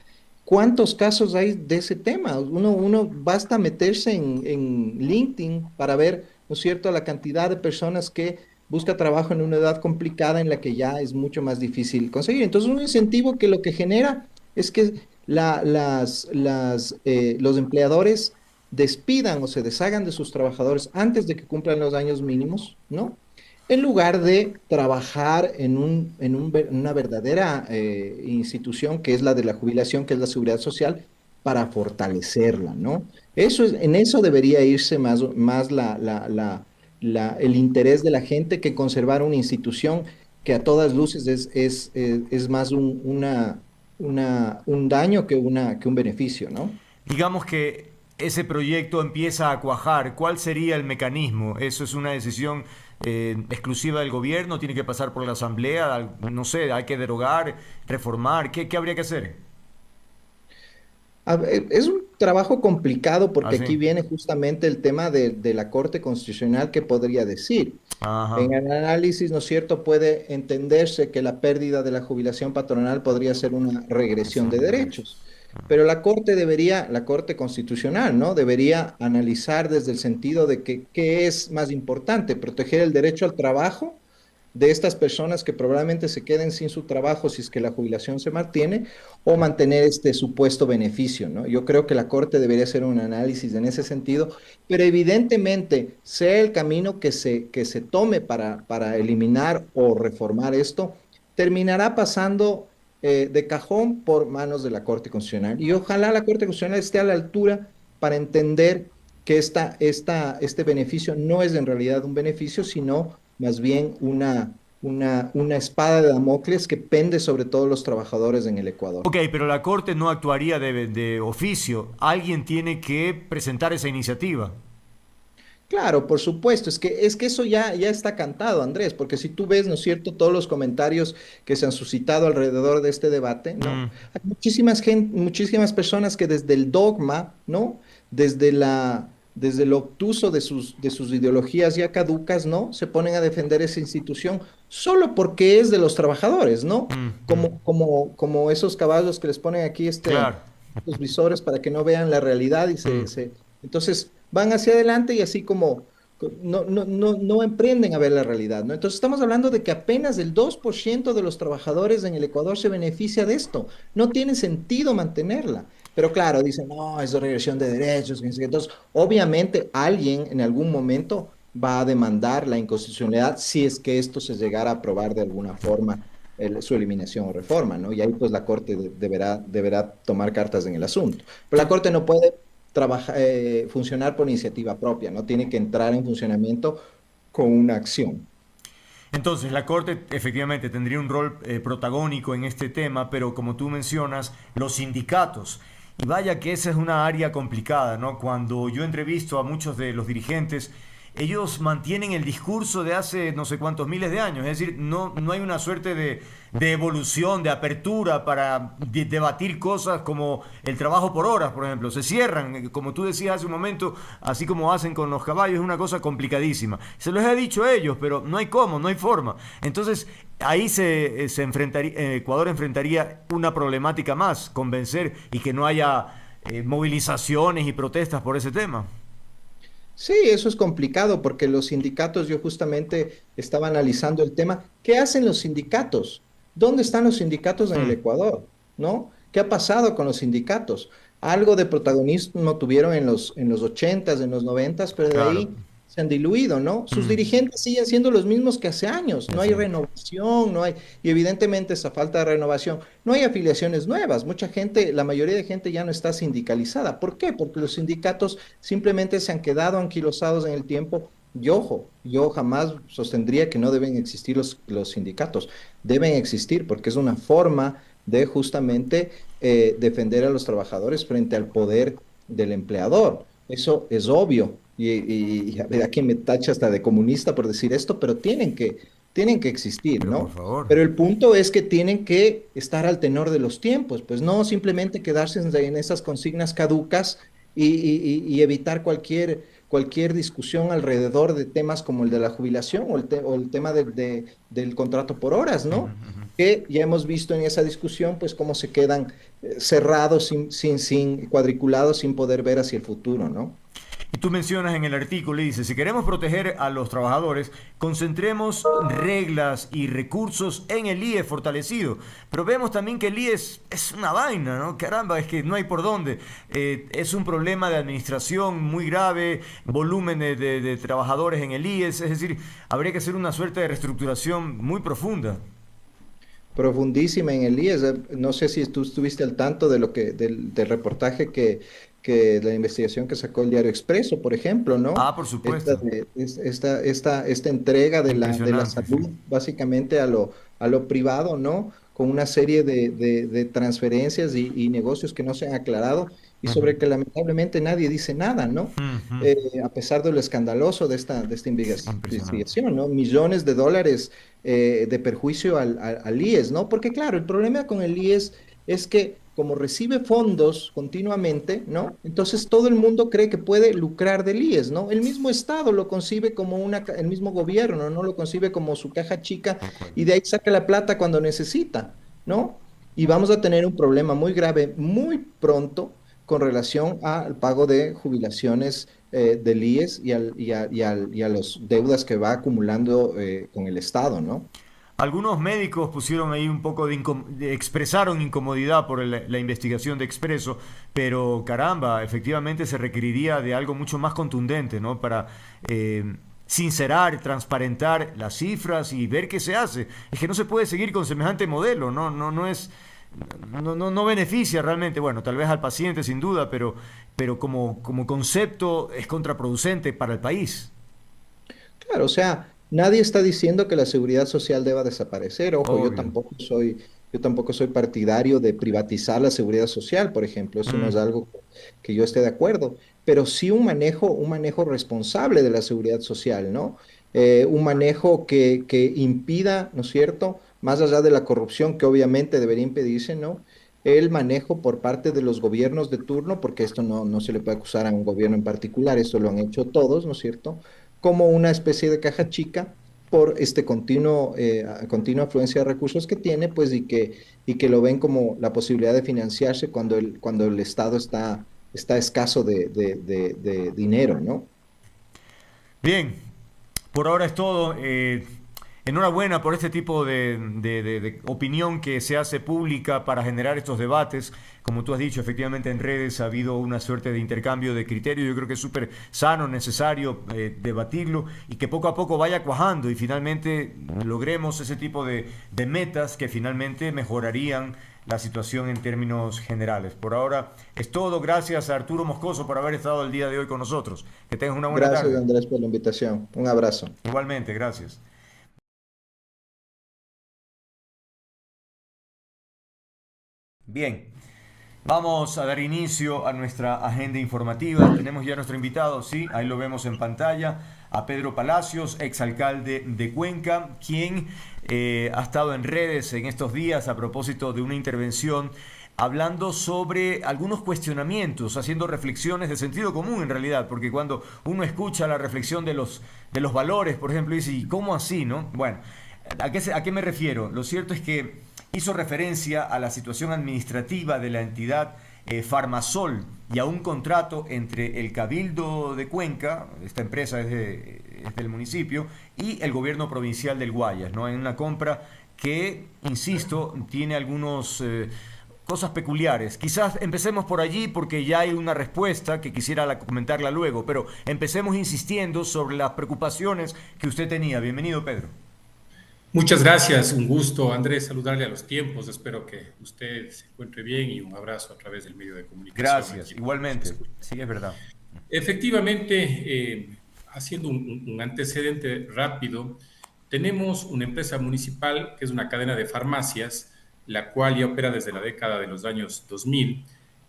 Speaker 3: ¿Cuántos casos hay de ese tema? Uno basta meterse en LinkedIn para ver, ¿no es cierto?, la cantidad de personas que busca trabajo en una edad complicada en la que ya es mucho más difícil conseguir. Entonces, un incentivo que lo que genera es que los empleadores despidan o se deshagan de sus trabajadores antes de que cumplan los años mínimos, ¿no? En lugar de trabajar una verdadera institución que es la de la jubilación, que es la seguridad social, para fortalecerla, ¿no? En eso debería irse más el interés de la gente que conservar una institución que a todas luces es más un daño que un beneficio, ¿no?
Speaker 1: Digamos que ese proyecto empieza a cuajar. ¿Cuál sería el mecanismo? ¿Eso es una decisión exclusiva del gobierno? ¿Tiene que pasar por la asamblea? No sé, hay que derogar, reformar. ¿Qué habría que hacer?
Speaker 3: Es un trabajo complicado
Speaker 1: Ah,
Speaker 3: porque
Speaker 1: sí.
Speaker 3: aquí viene justamente el tema de la Corte Constitucional que podría decir.
Speaker 1: Ajá.
Speaker 3: En el análisis, ¿no es cierto?, puede entenderse que la pérdida de la jubilación patronal podría ser una regresión
Speaker 1: Agresión
Speaker 3: de
Speaker 1: de derechos.
Speaker 3: derechos, pero la Corte Constitucional, ¿no? Debería analizar desde el sentido de que qué es más importante, proteger el derecho al trabajo de estas personas que probablemente se queden sin su trabajo si es que la jubilación se mantiene, o mantener este supuesto beneficio, ¿no? Yo creo que la Corte debería hacer un análisis en ese sentido, pero evidentemente, sea el camino que se tome para eliminar o reformar esto, terminará pasando de cajón por manos de la Corte Constitucional. Y ojalá la Corte Constitucional esté a la altura para entender que este beneficio no es en realidad un beneficio, sino más bien una espada de Damocles que pende sobre todos los trabajadores en el Ecuador.
Speaker 1: Ok, pero la Corte no actuaría de oficio. Alguien tiene que presentar esa iniciativa.
Speaker 3: Claro, por supuesto, es que eso ya está cantado, Andrés, porque si tú ves, ¿no es cierto?, todos los comentarios que se han suscitado alrededor de este debate, ¿no?
Speaker 1: Mm.
Speaker 3: Hay muchísimas personas que desde el dogma, ¿no? Desde lo obtuso de sus ideologías ya caducas, ¿no? Se ponen a defender esa institución solo porque es de los trabajadores, ¿no?
Speaker 1: Mm, mm.
Speaker 3: Como esos caballos que les ponen aquí
Speaker 1: Claro.
Speaker 3: los visores para que no vean la realidad y
Speaker 1: Mm.
Speaker 3: entonces van hacia adelante y así como no emprenden a ver la realidad, ¿no? Entonces estamos hablando de que apenas el 2% de los trabajadores en el Ecuador se beneficia de esto. No tiene sentido mantenerla. Pero claro, dicen, no, es regresión de derechos. Que no sé qué. Entonces, obviamente alguien en algún momento va a demandar la inconstitucionalidad si es que esto se llegara a aprobar de alguna forma su eliminación o reforma, ¿no? Y ahí pues la Corte deberá tomar cartas en el asunto. Pero la
Speaker 1: To-
Speaker 3: Corte no puede funcionar por iniciativa propia, ¿no? Tiene que entrar en funcionamiento con una acción.
Speaker 1: Entonces, la Corte efectivamente tendría un rol protagónico en este tema, pero como tú mencionas, los sindicatos. Y vaya que esa es una área complicada, ¿no? Cuando yo entrevisto a muchos de los dirigentes, ellos mantienen el discurso de hace no sé cuántos miles de años, es decir, no hay una suerte de evolución, de apertura para debatir cosas como el trabajo por horas, por ejemplo. Se cierran, como tú decías hace un momento, así como hacen con los caballos, es una cosa complicadísima. Se los he dicho a ellos, pero no hay cómo, no hay forma. Entonces, ahí se enfrentaría, Ecuador enfrentaría una problemática más, convencer y que no haya movilizaciones y protestas por ese tema.
Speaker 3: Sí, eso es complicado porque los sindicatos, yo justamente estaba analizando el tema. ¿Qué hacen los sindicatos? ¿Dónde están los sindicatos en el
Speaker 1: Mm,
Speaker 3: Ecuador? ¿no? ¿Qué ha pasado con los sindicatos? Algo de protagonismo tuvieron en los 80s, en los 90s, pero de
Speaker 1: Claro.
Speaker 3: ahí se han diluido, ¿no? Sus
Speaker 1: Mm,
Speaker 3: dirigentes siguen siendo los mismos que hace años, no
Speaker 1: es
Speaker 3: hay
Speaker 1: cierto.
Speaker 3: renovación, no hay, y evidentemente esa falta de renovación, no hay afiliaciones nuevas, mucha gente, la mayoría de gente ya no está sindicalizada. ¿Por qué? Porque los sindicatos simplemente se han quedado anquilosados en el tiempo. Y ojo, yo jamás sostendría que no deben existir los sindicatos, deben existir porque es una forma de justamente defender a los trabajadores frente al poder del empleador. Eso es obvio. Y a ver, aquí me tacha hasta de comunista por decir esto, pero tienen que existir,
Speaker 1: Pero por
Speaker 3: ¿no?
Speaker 1: favor.
Speaker 3: Pero el punto es que tienen que estar al tenor de los tiempos, pues no simplemente quedarse en esas consignas caducas y evitar cualquier discusión alrededor de temas como el de la jubilación o el tema del contrato por horas,
Speaker 1: Ujú,
Speaker 3: ¿no?
Speaker 1: ujú.
Speaker 3: Que ya hemos visto en esa discusión, pues cómo se quedan cerrados, sin cuadriculados, sin poder ver hacia el futuro, ¿no?
Speaker 1: Y tú mencionas en el artículo y dices, si queremos proteger a los trabajadores, concentremos reglas y recursos en el IE fortalecido. Pero vemos también que el IE es una vaina, ¿no? Caramba, es que no hay por dónde. Es un problema de administración muy grave, volumen de trabajadores en el IES, es decir, habría que hacer una suerte de reestructuración muy profunda.
Speaker 3: Profundísima en el IES. No sé si tú estuviste al tanto de del reportaje que la investigación que sacó el Diario Expreso, por ejemplo, ¿no?
Speaker 1: Ah, por supuesto.
Speaker 3: Esta entrega de la
Speaker 1: Impresionante, sí.
Speaker 3: salud básicamente a lo privado, ¿no? Con una serie de transferencias y negocios que no se han aclarado y
Speaker 1: Ujú,
Speaker 3: sobre que lamentablemente nadie dice nada, ¿no?
Speaker 1: ujú.
Speaker 3: A pesar de lo escandaloso de esta
Speaker 1: Impresionante.
Speaker 3: investigación, ¿no? Millones de dólares de perjuicio al IES, ¿no? Porque claro, el problema con el IES es que como recibe fondos continuamente, ¿no? Entonces todo el mundo cree que puede lucrar del IES, ¿no? El mismo Estado lo concibe como el mismo gobierno, ¿no? Lo concibe como su caja chica
Speaker 1: Tal cual.
Speaker 3: y de ahí saca la plata cuando necesita, ¿no? Y vamos a tener un problema muy grave muy pronto con relación al pago de jubilaciones del IES y a las deudas que va acumulando con el Estado, ¿no?
Speaker 1: Algunos médicos pusieron ahí un poco expresaron incomodidad por la investigación de Expreso, pero caramba, efectivamente se requeriría de algo mucho más contundente, ¿no? Para sincerar, transparentar las cifras y ver qué se hace. Es que no se puede seguir con semejante modelo, no es, no beneficia realmente, bueno, tal vez al paciente sin duda, pero como concepto es contraproducente para el país.
Speaker 3: Claro, o sea, nadie está diciendo que la seguridad social deba desaparecer. Ojo,
Speaker 1: Obvio.
Speaker 3: yo tampoco soy partidario de privatizar la seguridad social, por ejemplo. Eso no es
Speaker 1: Mm,
Speaker 3: algo que yo esté de acuerdo, pero sí un manejo responsable de la seguridad social, ¿no? Un manejo que impida, ¿no es cierto? Más allá de la corrupción que obviamente debería impedirse, ¿no? El manejo por parte de los gobiernos de turno, porque esto no se le puede acusar a un gobierno en particular, esto lo han hecho todos, ¿no es cierto? Como una especie de caja chica por continua afluencia de recursos que tiene, pues, y que lo ven como la posibilidad de financiarse cuando el Estado está escaso de dinero, ¿no?
Speaker 1: bien, por ahora es todo. Enhorabuena por este tipo de opinión que se hace pública para generar estos debates. Como tú has dicho, efectivamente en redes ha habido una suerte de intercambio de criterios. Yo creo que es súper sano, necesario debatirlo y que poco a poco vaya cuajando y finalmente logremos ese tipo de metas que finalmente mejorarían la situación en términos generales. Por ahora es todo. Gracias a Arturo Moscoso por haber estado el día de hoy con nosotros. Que tengas una buena
Speaker 3: Gracias,
Speaker 1: tarde.
Speaker 3: Andrés, por la invitación. Un abrazo.
Speaker 1: Igualmente, gracias. Bien, vamos a dar inicio a nuestra agenda informativa. Tenemos ya a nuestro invitado, sí, ahí lo vemos en pantalla, a Pedro Palacios, exalcalde de Cuenca, quien ha estado en redes en estos días a propósito de una intervención hablando sobre algunos cuestionamientos, haciendo reflexiones de sentido común en realidad, porque cuando uno escucha la reflexión de los valores, por ejemplo, dice, ¿y cómo así, no? Bueno, a qué me refiero? Lo cierto es que hizo referencia a la situación administrativa de la entidad Farmasol y a un contrato entre el Cabildo de Cuenca, esta empresa es del municipio, y el gobierno provincial del Guayas, ¿no? En una compra que, insisto, tiene algunos cosas peculiares. Quizás empecemos por allí porque ya hay una respuesta que quisiera comentarla luego, pero empecemos insistiendo sobre las preocupaciones que usted tenía. Bienvenido, Pedro.
Speaker 4: Muchas gracias, un gusto, Andrés, saludarle a los tiempos. Espero que usted se encuentre bien y un abrazo a través del medio de comunicación.
Speaker 1: Gracias, igualmente. Sí, es verdad.
Speaker 4: Efectivamente, haciendo un antecedente rápido, tenemos una empresa municipal que es una cadena de farmacias, la cual ya opera desde la década de los años 2000.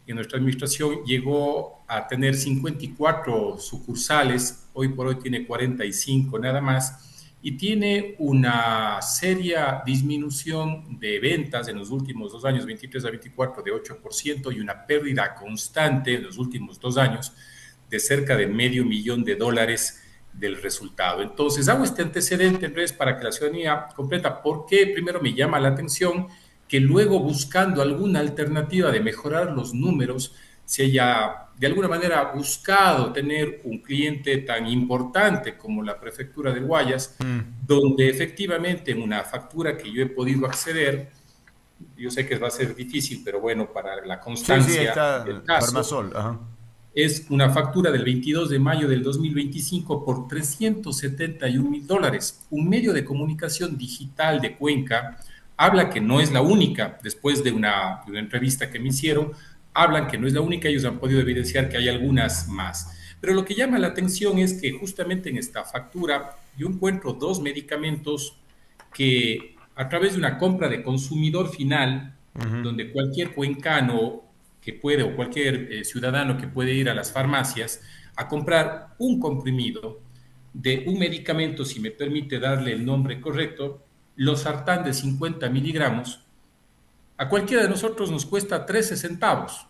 Speaker 4: Y nuestra administración llegó a tener 54 sucursales, hoy por hoy tiene 45 nada más, y tiene una seria disminución de ventas en los últimos 2 años, 23 a 24, de 8%, y una pérdida constante en los últimos 2 años de cerca de $500,000 del resultado. Entonces, hago este antecedente, Andrés, para que la ciudadanía completa por qué primero me llama la atención que luego, buscando alguna alternativa de mejorar los números, se haya de alguna manera buscado tener un cliente tan importante como la prefectura de Guayas, donde efectivamente en una factura que yo he podido acceder, yo sé que va a ser difícil, pero bueno, para la constancia del caso,
Speaker 1: Farmasol, ajá.
Speaker 4: Es una factura del 22 de mayo del 2025 por $371,000. Un medio de comunicación digital de Cuenca habla que no es la única, después de una entrevista que me hicieron, hablan que no es la única, ellos han podido evidenciar que hay algunas más. Pero lo que llama la atención es que justamente en esta factura yo encuentro 2 medicamentos que a través de una compra de consumidor final, donde cualquier cuencano que puede o cualquier ciudadano que puede ir a las farmacias a comprar un comprimido de un medicamento, si me permite darle el nombre correcto, losartán de 50 miligramos, a cualquiera de nosotros nos cuesta 13 centavos,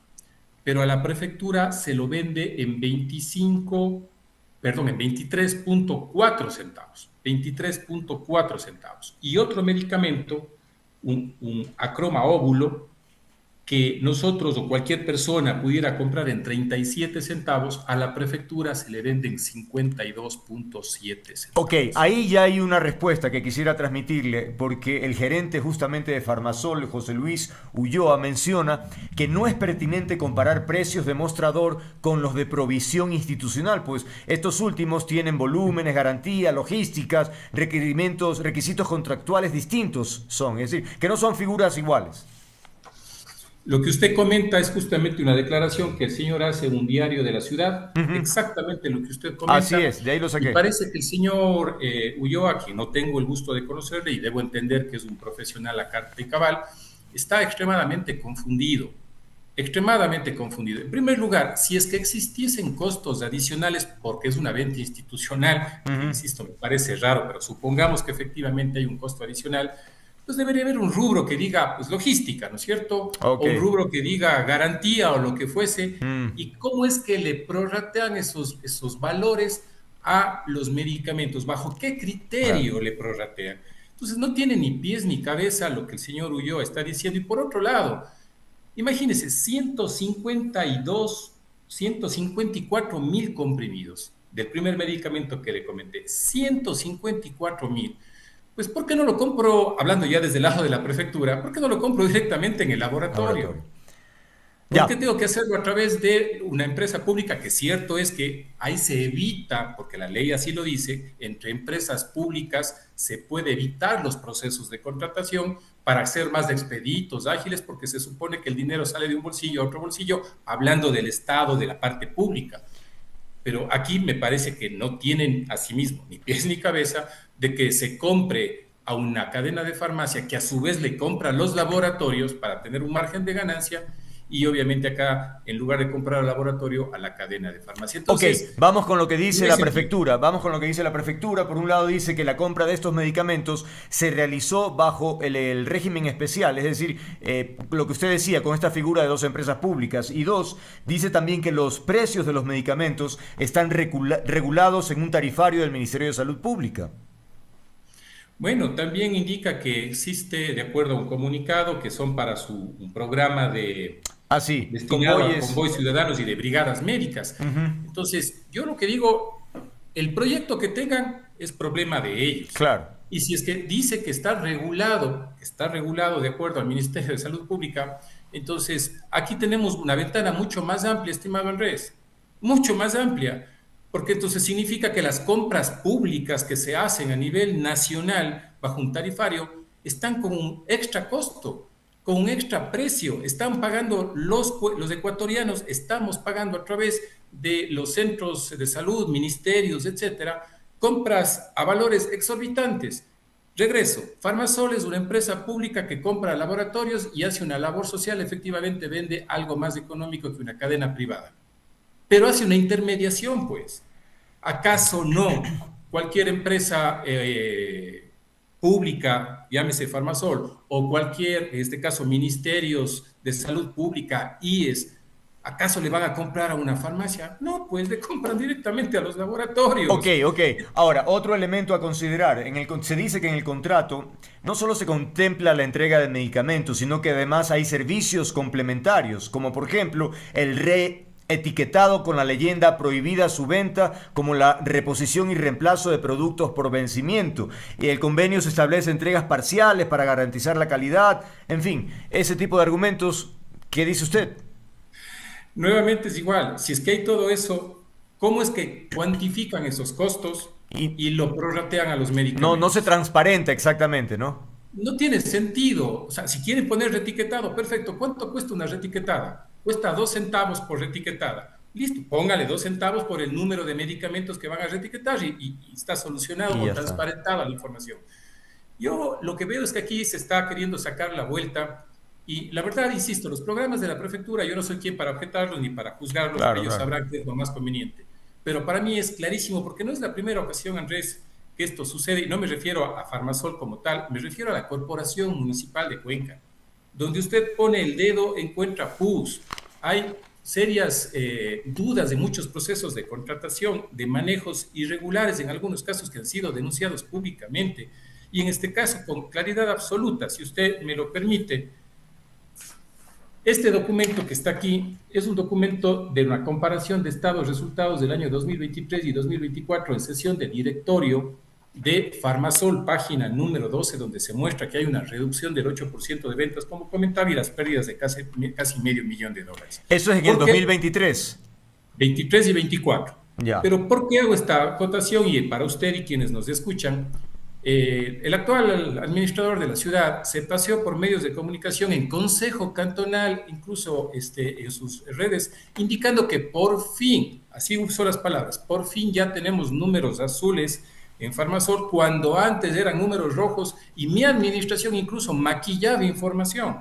Speaker 4: pero a la prefectura se lo vende en 23.4 centavos. 23.4 centavos. Y otro medicamento, un acroma óvulo, que nosotros o cualquier persona pudiera comprar en 37 centavos, a la prefectura se le venden 52.7 centavos.
Speaker 1: Ok, ahí ya hay una respuesta que quisiera transmitirle, porque el gerente justamente de Farmasol, José Luis Ulloa, menciona que no es pertinente comparar precios de mostrador con los de provisión institucional, pues estos últimos tienen volúmenes, garantía, logísticas, requisitos contractuales distintos son, es decir, que no son figuras iguales.
Speaker 4: Lo que usted comenta es justamente una declaración que el señor hace en un diario de la ciudad, exactamente lo que usted comenta.
Speaker 1: Así es, de ahí lo saqué.
Speaker 4: Y parece que el señor Ulloa, quien no tengo el gusto de conocerle y debo entender que es un profesional a carta y cabal, está extremadamente confundido. Extremadamente confundido. En primer lugar, si es que existiesen costos adicionales, porque es una venta institucional, insisto, me parece raro, pero supongamos que efectivamente hay un costo adicional, pues debería haber un rubro que diga, pues, logística, ¿no es cierto? Okay. O un rubro que diga garantía o lo que fuese. ¿Y cómo es que le prorratean esos valores a los medicamentos? ¿Bajo qué criterio le prorratean? Entonces no tiene ni pies ni cabeza lo que el señor Ulloa está diciendo. Y por otro lado, imagínense, 154,000 comprimidos del primer medicamento que le comenté, 154,000. Pues, ¿por qué no lo compro, hablando ya desde el lado de la prefectura, por qué no lo compro directamente en el laboratorio? ¿Por qué tengo que hacerlo a través de una empresa pública? Que cierto es que ahí se evita, porque la ley así lo dice, entre empresas públicas se puede evitar los procesos de contratación para ser más expeditos, ágiles, porque se supone que el dinero sale de un bolsillo a otro bolsillo, hablando del Estado, de la parte pública. Pero aquí me parece que no tienen a sí mismo ni pies ni cabeza de que se compre a una cadena de farmacia que a su vez le compra a los laboratorios para tener un margen de ganancia, y obviamente acá, en lugar de comprar al laboratorio, a la cadena de farmacia. Entonces,
Speaker 1: vamos con lo que dice la prefectura. Vamos con lo que dice la prefectura. Por un lado dice que la compra de estos medicamentos se realizó bajo el régimen especial, es decir, lo que usted decía, con esta figura de 2 empresas públicas. Y 2, dice también que los precios de los medicamentos están regulados en un tarifario del Ministerio de Salud Pública.
Speaker 4: Bueno, también indica que existe, de acuerdo a un comunicado, que son para un programa de... destinado a convoys ciudadanos y de brigadas médicas. Entonces, yo lo que digo, el proyecto que tengan es problema de ellos.
Speaker 1: Claro.
Speaker 4: Y si es que dice que está regulado de acuerdo al Ministerio de Salud Pública, Entonces, aquí tenemos una ventana mucho más amplia, estimado Andrés, mucho más amplia, porque entonces significa que las compras públicas que se hacen a nivel nacional bajo un tarifario están con un extra costo, con un extra precio. Están pagando los ecuatorianos, estamos pagando a través de los centros de salud, ministerios, etcétera, compras a valores exorbitantes. Regreso, Farmasol es una empresa pública que compra laboratorios y hace una labor social, efectivamente vende algo más económico que una cadena privada. Pero hace una intermediación, pues. ¿Acaso no cualquier empresa pública, llámese Farmasol, o cualquier, en este caso, ministerios de salud pública, IES, ¿acaso le van a comprar a una farmacia? No, pues le compran directamente a los laboratorios.
Speaker 1: Ok. Ahora, otro elemento a considerar. Se dice que en el contrato no solo se contempla la entrega de medicamentos, sino que además hay servicios complementarios, como por ejemplo el reetiquetado con la leyenda prohibida su venta, como la reposición y reemplazo de productos por vencimiento. Y el convenio se establece entregas parciales para garantizar la calidad. En fin, ese tipo de argumentos. ¿Qué dice usted?
Speaker 4: Nuevamente es igual, si es que hay todo eso, ¿cómo es que cuantifican esos costos y lo prorratean a los medicamentos?
Speaker 1: No se transparenta exactamente, ¿no?
Speaker 4: No tiene sentido. O sea, si quieren poner retiquetado, perfecto. ¿Cuánto cuesta una retiquetada? Cuesta 2 centavos por retiquetada. Listo, póngale 2 centavos por el número de medicamentos que van a retiquetar y está solucionado o transparentada la información. Yo lo que veo es que aquí se está queriendo sacar la vuelta. Y la verdad, insisto, los programas de la prefectura, yo no soy quien para objetarlos ni para juzgarlos, claro, ellos sabrán qué es lo más conveniente. Pero para mí es clarísimo, porque no es la primera ocasión, Andrés, que esto sucede, y no me refiero a Farmasol como tal, me refiero a la Corporación Municipal de Cuenca. Donde usted pone el dedo, encuentra pus. Hay serias dudas de muchos procesos de contratación, de manejos irregulares, en algunos casos que han sido denunciados públicamente. Y en este caso, con claridad absoluta, si usted me lo permite, este documento que está aquí es un documento de una comparación de estados resultados del año 2023 y 2024 en sesión de directorio de Farmasol, página número 12, donde se muestra que hay una reducción del 8% de ventas, como comentaba, y las pérdidas de casi $500,000.
Speaker 1: Eso es en el 2023.
Speaker 4: 23 y 24.
Speaker 1: Ya.
Speaker 4: Pero ¿por qué hago esta acotación? Y para usted y quienes nos escuchan, el actual administrador de la ciudad se paseó por medios de comunicación en consejo cantonal, incluso en sus redes, indicando que por fin, así usó las palabras, por fin ya tenemos números azules en Farmasol, cuando antes eran números rojos, y mi administración incluso maquillaba información.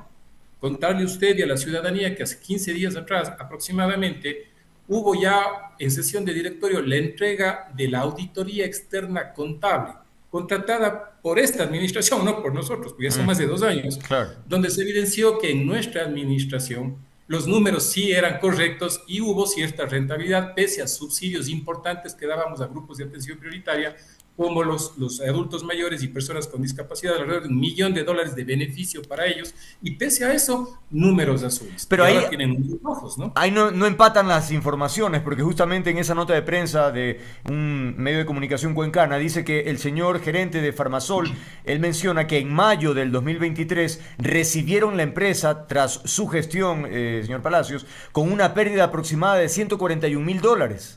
Speaker 4: Contarle a usted y a la ciudadanía que hace 15 días atrás aproximadamente hubo ya en sesión de directorio la entrega de la auditoría externa contable, contratada por esta administración, no por nosotros, porque ya son más de 2 años, claro, donde se evidenció que en nuestra administración los números sí eran correctos y hubo cierta rentabilidad, pese a subsidios importantes que dábamos a grupos de atención prioritaria, como los adultos mayores y personas con discapacidad, alrededor de $1 millón de beneficio para ellos, y pese a eso, números azules.
Speaker 1: Pero ahí
Speaker 4: tienen números rojos, ¿no?
Speaker 1: Ahí no empatan las informaciones, porque justamente en esa nota de prensa de un medio de comunicación cuencana dice que el señor gerente de Farmasol, él menciona que en mayo del 2023 recibieron la empresa, tras su gestión, señor Palacios, con una pérdida aproximada de $141,000.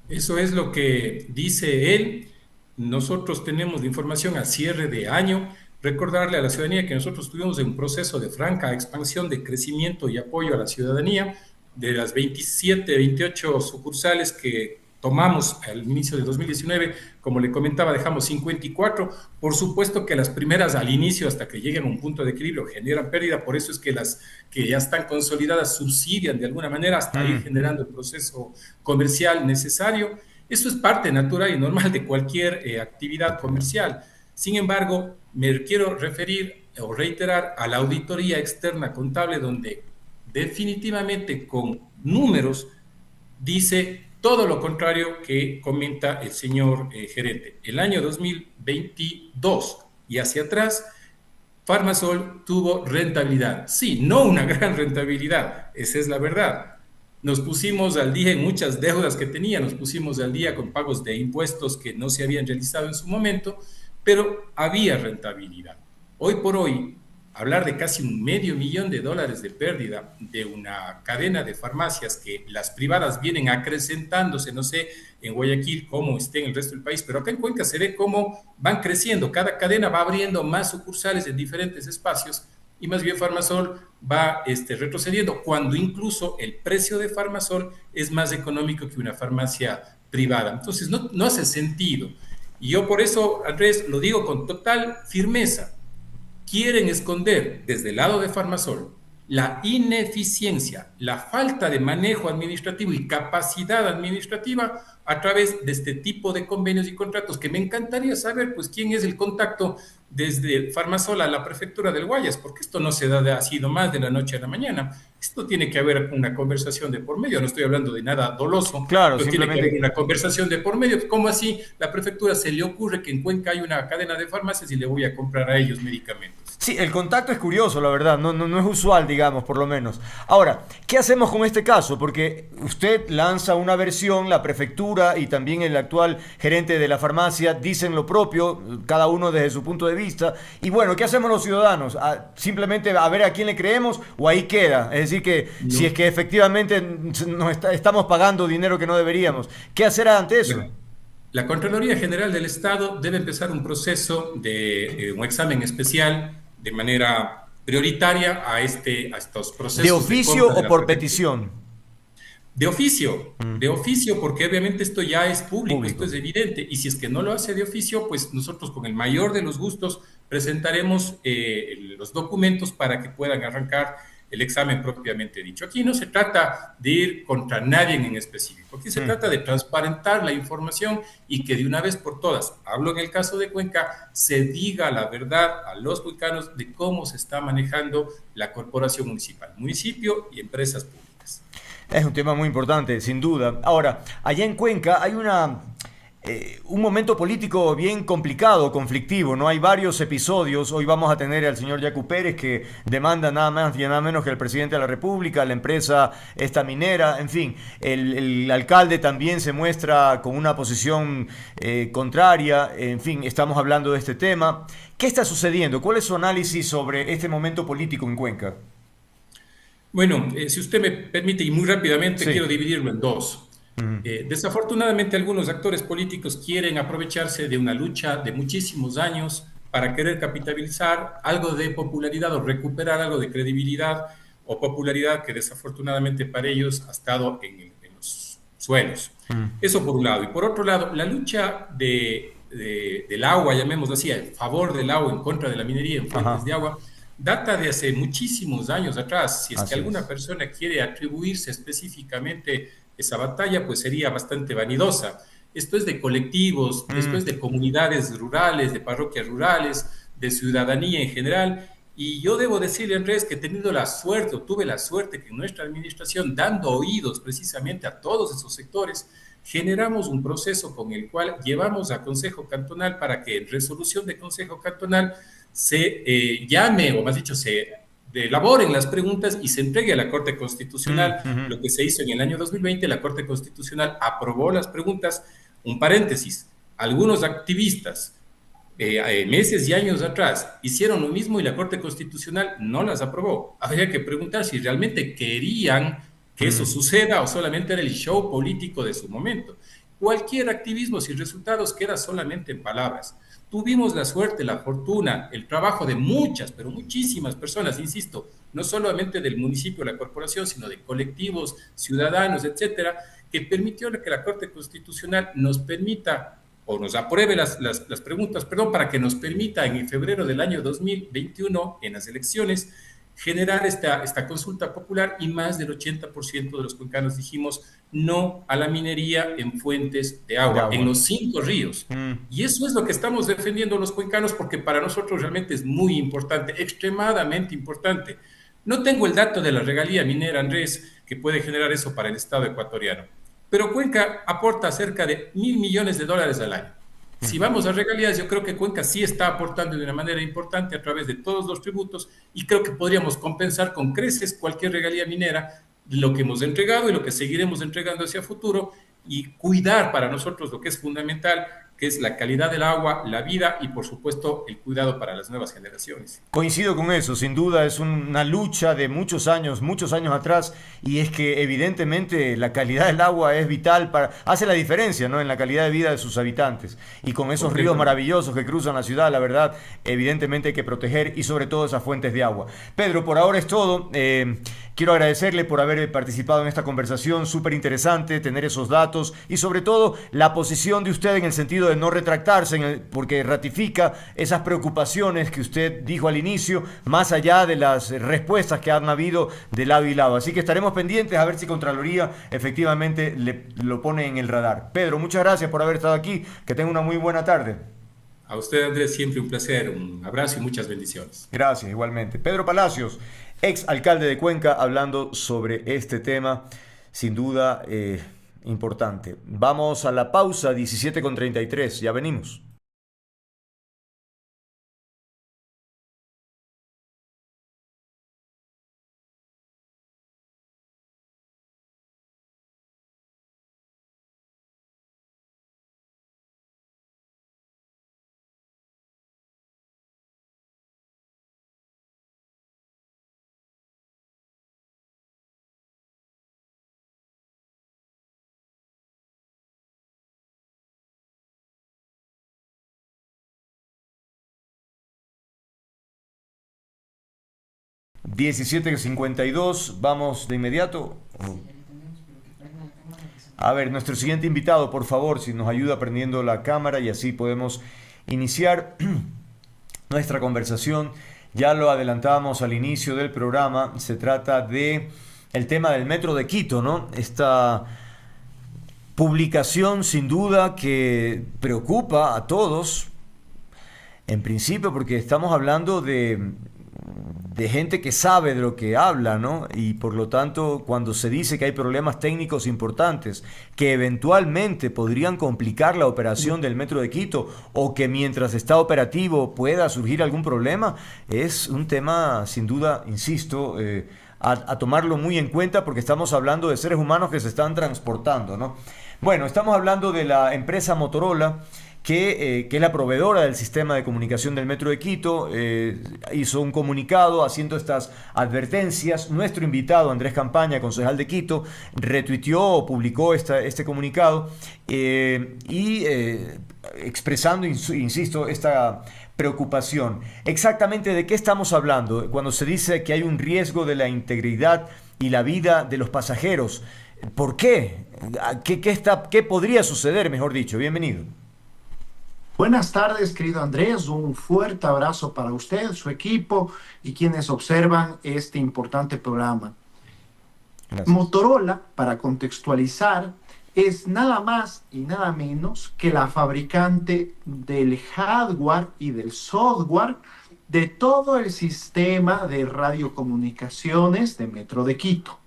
Speaker 4: Eso es lo que dice él. Nosotros tenemos la información a cierre de año. Recordarle a la ciudadanía que nosotros tuvimos un proceso de franca expansión, de crecimiento y apoyo a la ciudadanía. De las 27, 28 sucursales que tomamos al inicio de 2019, como le comentaba, dejamos 54. Por supuesto que las primeras al inicio, hasta que lleguen a un punto de equilibrio, generan pérdida. Por eso es que las que ya están consolidadas subsidian de alguna manera hasta ir generando el proceso comercial necesario. Eso es parte natural y normal de cualquier actividad comercial. Sin embargo, me quiero referir o reiterar a la auditoría externa contable, donde definitivamente con números dice todo lo contrario que comenta el señor gerente. El año 2022 y hacia atrás, Farmasol tuvo rentabilidad. Sí, no una gran rentabilidad, esa es la verdad. Nos pusimos al día en muchas deudas que tenía, nos pusimos al día con pagos de impuestos que no se habían realizado en su momento, pero había rentabilidad. Hoy por hoy, hablar de casi $500,000 de pérdida de una cadena de farmacias que las privadas vienen acrecentándose, no sé en Guayaquil cómo esté en el resto del país, pero acá en Cuenca se ve cómo van creciendo, cada cadena va abriendo más sucursales en diferentes espacios y más bien Farmasol va retrocediendo, cuando incluso el precio de Farmasol es más económico que una farmacia privada. Entonces no hace sentido. Y yo por eso, Andrés, lo digo con total firmeza. Quieren esconder desde el lado de Farmasol la ineficiencia, la falta de manejo administrativo y capacidad administrativa a través de este tipo de convenios y contratos, que me encantaría saber pues quién es el contacto desde Farmasol a la prefectura del Guayas, porque esto no se da así nomás de la noche a la mañana. Esto tiene que haber una conversación de por medio, no estoy hablando de nada doloso,
Speaker 1: claro,
Speaker 4: pero
Speaker 1: simplemente
Speaker 4: tiene que haber una conversación de por medio. ¿Cómo así la prefectura se le ocurre que en Cuenca hay una cadena de farmacias y le voy a comprar a ellos medicamentos?
Speaker 1: Sí, el contacto es curioso, la verdad, no es usual, digamos, por lo menos. Ahora, ¿qué hacemos con este caso? Porque usted lanza una versión, la prefectura y también el actual gerente de la farmacia dicen lo propio, cada uno desde su punto de vista. Y bueno, ¿qué hacemos los ciudadanos? ¿Simplemente a ver a quién le creemos o ahí queda? Es decir, que no. Si es que efectivamente estamos pagando dinero que no deberíamos, ¿qué hacer ante eso?
Speaker 4: Bueno, la Contraloría General del Estado debe empezar un proceso de un examen especial de manera prioritaria a estos procesos.
Speaker 1: ¿De oficio o por petición?
Speaker 4: De oficio, porque obviamente esto ya es público, esto es evidente, y si es que no lo hace de oficio, pues nosotros con el mayor de los gustos presentaremos los documentos para que puedan arrancar el examen propiamente dicho. Aquí no se trata de ir contra nadie en específico, aquí se trata de transparentar la información y que de una vez por todas, hablo en el caso de Cuenca, se diga la verdad a los cuencanos de cómo se está manejando la corporación municipal, municipio y empresas públicas.
Speaker 1: Es un tema muy importante, sin duda. Ahora, allá en Cuenca hay un momento político bien complicado, conflictivo, ¿no? Hay varios episodios. Hoy vamos a tener al señor Yacu Pérez, que demanda nada más y nada menos que el presidente de la República, la empresa esta minera, en fin. El alcalde también se muestra con una posición contraria. En fin, estamos hablando de este tema. ¿Qué está sucediendo? ¿Cuál es su análisis sobre este momento político en Cuenca?
Speaker 4: Bueno, si usted me permite, y muy rápidamente, quiero dividirlo en dos. Desafortunadamente, algunos actores políticos quieren aprovecharse de una lucha de muchísimos años para querer capitalizar algo de popularidad o recuperar algo de credibilidad o popularidad que desafortunadamente para ellos ha estado en los suelos. Eso por un lado. Y por otro lado, la lucha del agua, llamémoslo así, a favor del agua, en contra de la minería en fuentes de agua, data de hace muchísimos años atrás. Si es que alguna persona quiere atribuirse específicamente esa batalla, pues sería bastante vanidosa. Esto es de colectivos, esto es de comunidades rurales, de parroquias rurales, de ciudadanía en general. Y yo debo decirle, Andrés, que he tenido la suerte, o tuve la suerte, que en nuestra administración, dando oídos precisamente a todos esos sectores, generamos un proceso con el cual llevamos a Consejo Cantonal para que en resolución de Consejo Cantonal se llame, o más dicho, se elaboren las preguntas y se entregue a la Corte Constitucional. Lo que se hizo en el año 2020, la Corte Constitucional aprobó las preguntas. Un paréntesis, algunos activistas meses y años atrás hicieron lo mismo y la Corte Constitucional no las aprobó. Habría que preguntar si realmente querían que eso suceda o solamente era el show político de su momento. Cualquier activismo sin resultados queda solamente en palabras. Tuvimos la suerte, la fortuna, el trabajo de muchas, pero muchísimas personas, insisto, no solamente del municipio, la corporación, sino de colectivos, ciudadanos, etcétera, que permitió que la Corte Constitucional nos permita o nos apruebe las preguntas, para que nos permita en febrero del año 2021, en las elecciones, generar esta consulta popular, y más del 80% de los cuencanos dijimos no a la minería en fuentes de agua, en los 5 ríos. Y eso es lo que estamos defendiendo los cuencanos, porque para nosotros realmente es muy importante, extremadamente importante. No tengo el dato de la regalía minera, Andrés, que puede generar eso para el Estado ecuatoriano, pero Cuenca aporta cerca de $1.000 millones al año. Si vamos a regalías, yo creo que Cuenca sí está aportando de una manera importante a través de todos los tributos, y creo que podríamos compensar con creces cualquier regalía minera, lo que hemos entregado y lo que seguiremos entregando hacia futuro, y cuidar para nosotros lo que es fundamental, que que es la calidad del agua, la vida y, por supuesto, el cuidado para las nuevas generaciones.
Speaker 1: Coincido con eso, sin duda es una lucha de muchos años atrás, y es que evidentemente la calidad del agua es vital hace la diferencia, ¿no?, en la calidad de vida de sus habitantes, y con esos ríos maravillosos que cruzan la ciudad, la verdad, evidentemente hay que proteger y sobre todo esas fuentes de agua. Pedro, por ahora es todo. Quiero agradecerle por haber participado en esta conversación, súper interesante tener esos datos y sobre todo la posición de usted en el sentido de no retractarse, porque ratifica esas preocupaciones que usted dijo al inicio, más allá de las respuestas que han habido de lado y lado. Así que estaremos pendientes a ver si Contraloría efectivamente lo pone en el radar. Pedro, muchas gracias por haber estado aquí, que tenga una muy buena tarde.
Speaker 4: A usted, Andrés, siempre un placer, un abrazo y muchas bendiciones.
Speaker 1: Gracias, igualmente. Pedro Palacios, ex alcalde de Cuenca, hablando sobre este tema, sin duda importante. Vamos a la pausa, 17:33, ya venimos. (17:52), vamos de inmediato. A ver, nuestro siguiente invitado, por favor, si nos ayuda prendiendo la cámara y así podemos iniciar nuestra conversación. Ya lo adelantábamos al inicio del programa, se trata de el tema del Metro de Quito, ¿no? Esta publicación sin duda que preocupa a todos, en principio porque estamos hablando de gente que sabe de lo que habla, ¿no? Y por lo tanto, cuando se dice que hay problemas técnicos importantes que eventualmente podrían complicar la operación del Metro de Quito, o que mientras está operativo pueda surgir algún problema, es un tema sin duda, insisto, a tomarlo muy en cuenta, porque estamos hablando de seres humanos que se están transportando, ¿no? Bueno, estamos hablando de la empresa Motorola, que es la proveedora del sistema de comunicación del Metro de Quito. Hizo un comunicado haciendo estas advertencias. Nuestro invitado, Andrés Campaña, concejal de Quito, retuiteó o publicó este comunicado expresando, insisto, esta preocupación. Exactamente de qué estamos hablando cuando se dice que hay un riesgo de la integridad y la vida de los pasajeros. ¿Por qué? ¿Qué podría suceder, mejor dicho? Bienvenido.
Speaker 5: Buenas tardes, querido Andrés. Un fuerte abrazo para usted, su equipo y quienes observan este importante programa. Gracias. Motorola, para contextualizar, es nada más y nada menos que la fabricante del hardware y del software de todo el sistema de radiocomunicaciones de Metro de Quito.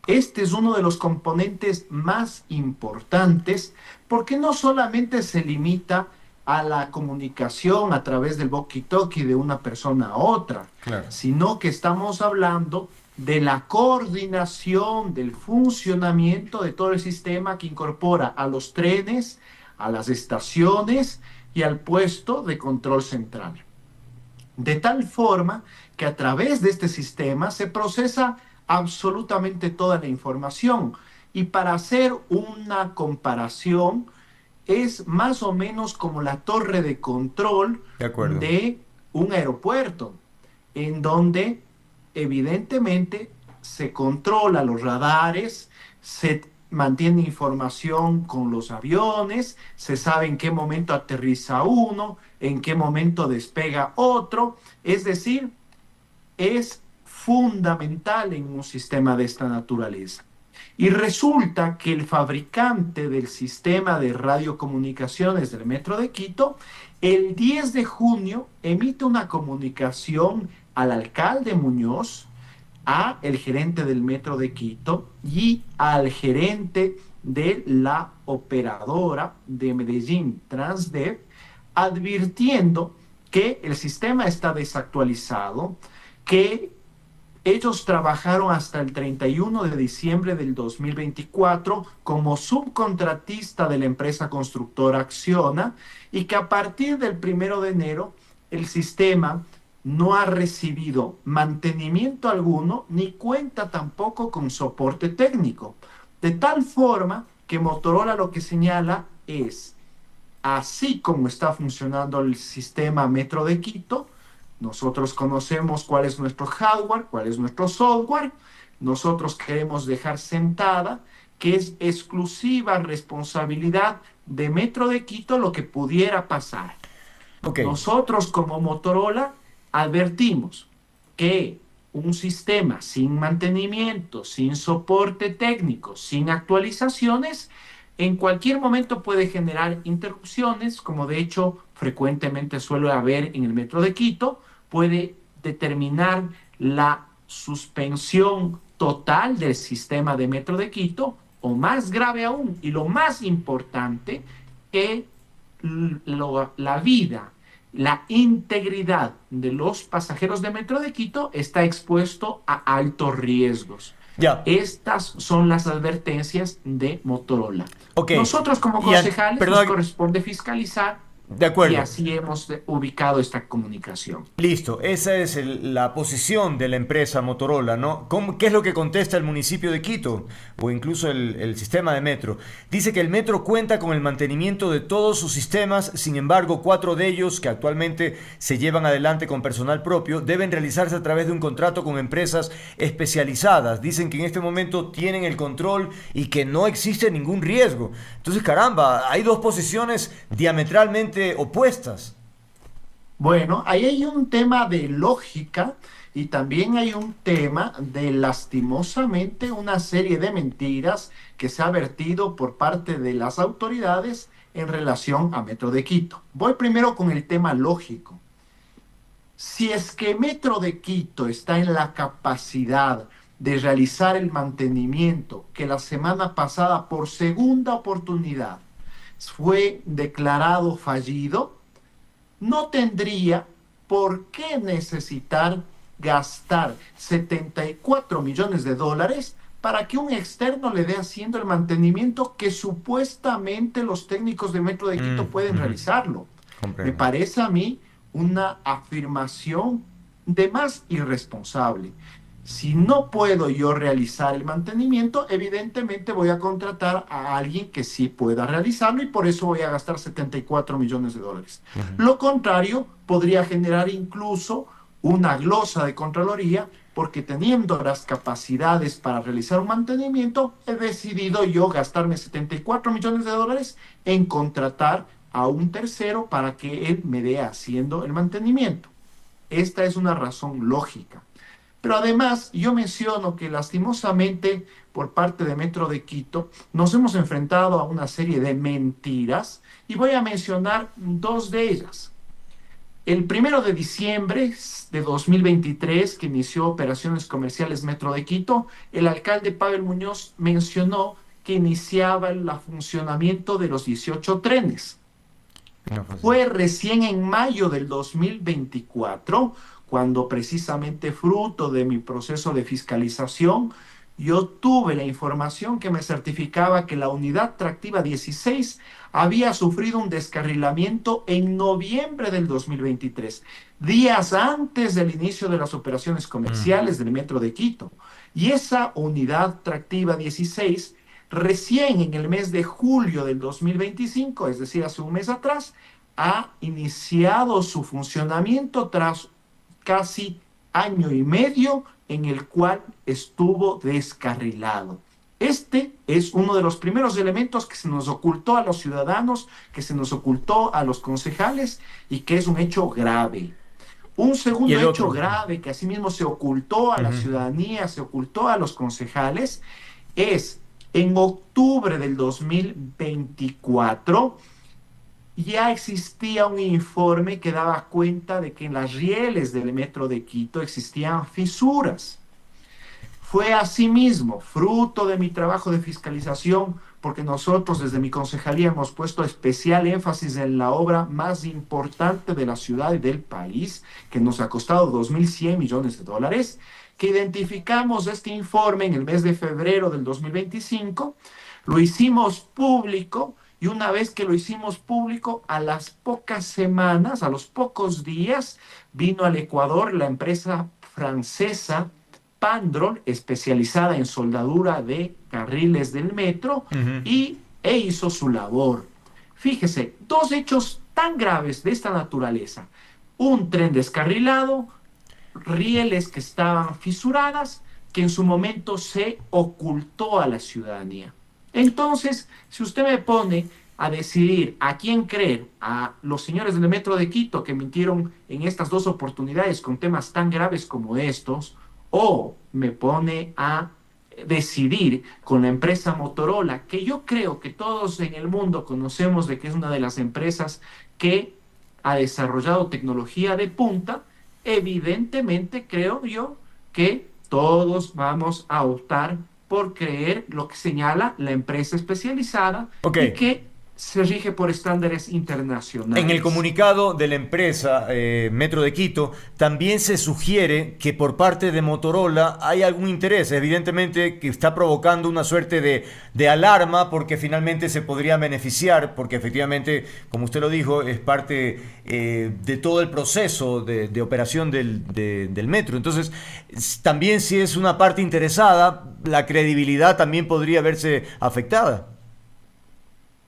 Speaker 5: Este es uno de los componentes más importantes porque no solamente se limita a la comunicación a través del walkie-talkie de una persona a otra, claro, sino que estamos hablando de la coordinación, del funcionamiento de todo el sistema que incorpora a los trenes, a las estaciones y al puesto de control central. De tal forma que a través de este sistema se procesa absolutamente toda la información, y para hacer una comparación es más o menos como la torre de control de un aeropuerto, en donde evidentemente se controla los radares, se mantiene información con los aviones, se sabe en qué momento aterriza uno, en qué momento despega otro, es decir, es fundamental en un sistema de esta naturaleza. Y resulta que el fabricante del sistema de radiocomunicaciones del Metro de Quito, el 10 de junio, emite una comunicación al alcalde Muñoz, a el gerente del Metro de Quito y al gerente de la operadora de Medellín, Transdev, advirtiendo que el sistema está desactualizado, que Ellos trabajaron hasta el 31 de diciembre del 2024 como subcontratista de la empresa constructora Acciona y que a partir del 1 de enero el sistema no ha recibido mantenimiento alguno ni cuenta tampoco con soporte técnico. De tal forma que Motorola lo que señala es, así como está funcionando el sistema Metro de Quito, nosotros conocemos cuál es nuestro hardware, cuál es nuestro software, nosotros queremos dejar sentada que es exclusiva responsabilidad de Metro de Quito lo que pudiera pasar.
Speaker 1: Okay.
Speaker 5: Nosotros como Motorola advertimos que un sistema sin mantenimiento, sin soporte técnico, sin actualizaciones, en cualquier momento puede generar interrupciones, como de hecho frecuentemente suele haber en el Metro de Quito, puede determinar la suspensión total del sistema de Metro de Quito, o más grave aún, y lo más importante, que la vida, la integridad de los pasajeros de Metro de Quito está expuesto a altos riesgos.
Speaker 1: Ya.
Speaker 5: Estas son las advertencias de Motorola.
Speaker 1: Okay.
Speaker 5: Nosotros como concejales nos corresponde fiscalizar.
Speaker 1: De acuerdo.
Speaker 5: Y así hemos ubicado esta comunicación.
Speaker 1: Listo, esa es la posición de la empresa Motorola, ¿no? ¿Qué es lo que contesta el municipio de Quito? O incluso el sistema de metro. Dice que el metro cuenta con el mantenimiento de todos sus sistemas, sin embargo, 4 de ellos, que actualmente se llevan adelante con personal propio, deben realizarse a través de un contrato con empresas especializadas. Dicen que en este momento tienen el control y que no existe ningún riesgo. Entonces, caramba, hay dos posiciones diametralmente opuestas.
Speaker 5: Bueno, ahí hay un tema de lógica y también hay un tema de, lastimosamente, una serie de mentiras que se ha vertido por parte de las autoridades en relación a Metro de Quito. Voy primero con el tema lógico. Si es que Metro de Quito está en la capacidad de realizar el mantenimiento que la semana pasada por segunda oportunidad fue declarado fallido, no tendría por qué necesitar gastar 74 millones de dólares para que un externo le dé haciendo el mantenimiento que supuestamente los técnicos de Metro de Quito pueden realizarlo. Me parece a mí una afirmación de más irresponsable. Si no puedo yo realizar el mantenimiento, evidentemente voy a contratar a alguien que sí pueda realizarlo y por eso voy a gastar 74 millones de dólares. Lo contrario podría generar incluso una glosa de Contraloría, porque teniendo las capacidades para realizar un mantenimiento, he decidido yo gastarme 74 millones de dólares en contratar a un tercero para que él me dé haciendo el mantenimiento. Esta es una razón lógica. Pero además, yo menciono que lastimosamente por parte de Metro de Quito nos hemos enfrentado a una serie de mentiras y voy a mencionar 2 de ellas. El 1 de diciembre de 2023, que inició operaciones comerciales Metro de Quito, el alcalde Pavel Muñoz mencionó que iniciaba el funcionamiento de los 18 trenes. Fue recién en mayo del 2024 cuando precisamente fruto de mi proceso de fiscalización, yo tuve la información que me certificaba que la unidad tractiva 16 había sufrido un descarrilamiento en noviembre del 2023, días antes del inicio de las operaciones comerciales del Metro de Quito. Y esa unidad tractiva 16, recién en el mes de julio del 2025, es decir, hace un mes atrás, ha iniciado su funcionamiento tras casi año y medio en el cual estuvo descarrilado. Este es uno de los primeros elementos que se nos ocultó a los ciudadanos, que se nos ocultó a los concejales y que es un hecho grave. Un segundo hecho grave que asimismo se ocultó a la ciudadanía, se ocultó a los concejales, es en octubre del 2024 ya existía un informe que daba cuenta de que en las rieles del Metro de Quito existían fisuras. Fue asimismo fruto de mi trabajo de fiscalización, porque nosotros desde mi concejalía hemos puesto especial énfasis en la obra más importante de la ciudad y del país, que nos ha costado 2.100 millones de dólares, que identificamos este informe en el mes de febrero del 2025, lo hicimos público y una vez que lo hicimos público, a las pocas semanas, a los pocos días, vino al Ecuador la empresa francesa Pandrol, especializada en soldadura de carriles del metro, e hizo su labor. Fíjese, dos hechos tan graves de esta naturaleza: un tren descarrilado, rieles que estaban fisuradas, que en su momento se ocultó a la ciudadanía. Entonces, si usted me pone a decidir a quién creer, a los señores del Metro de Quito que mintieron en estas dos oportunidades con temas tan graves como estos, o me pone a decidir con la empresa Motorola, que yo creo que todos en el mundo conocemos de que es una de las empresas que ha desarrollado tecnología de punta, evidentemente creo yo que todos vamos a optar por creer lo que señala la empresa especializada y que se rige por estándares internacionales.
Speaker 1: En el comunicado de la empresa Metro de Quito también se sugiere que por parte de Motorola hay algún interés, evidentemente que está provocando una suerte de alarma porque finalmente se podría beneficiar, porque efectivamente, como usted lo dijo, es parte de todo el proceso de operación del metro. Entonces, también si es una parte interesada, la credibilidad también podría verse afectada.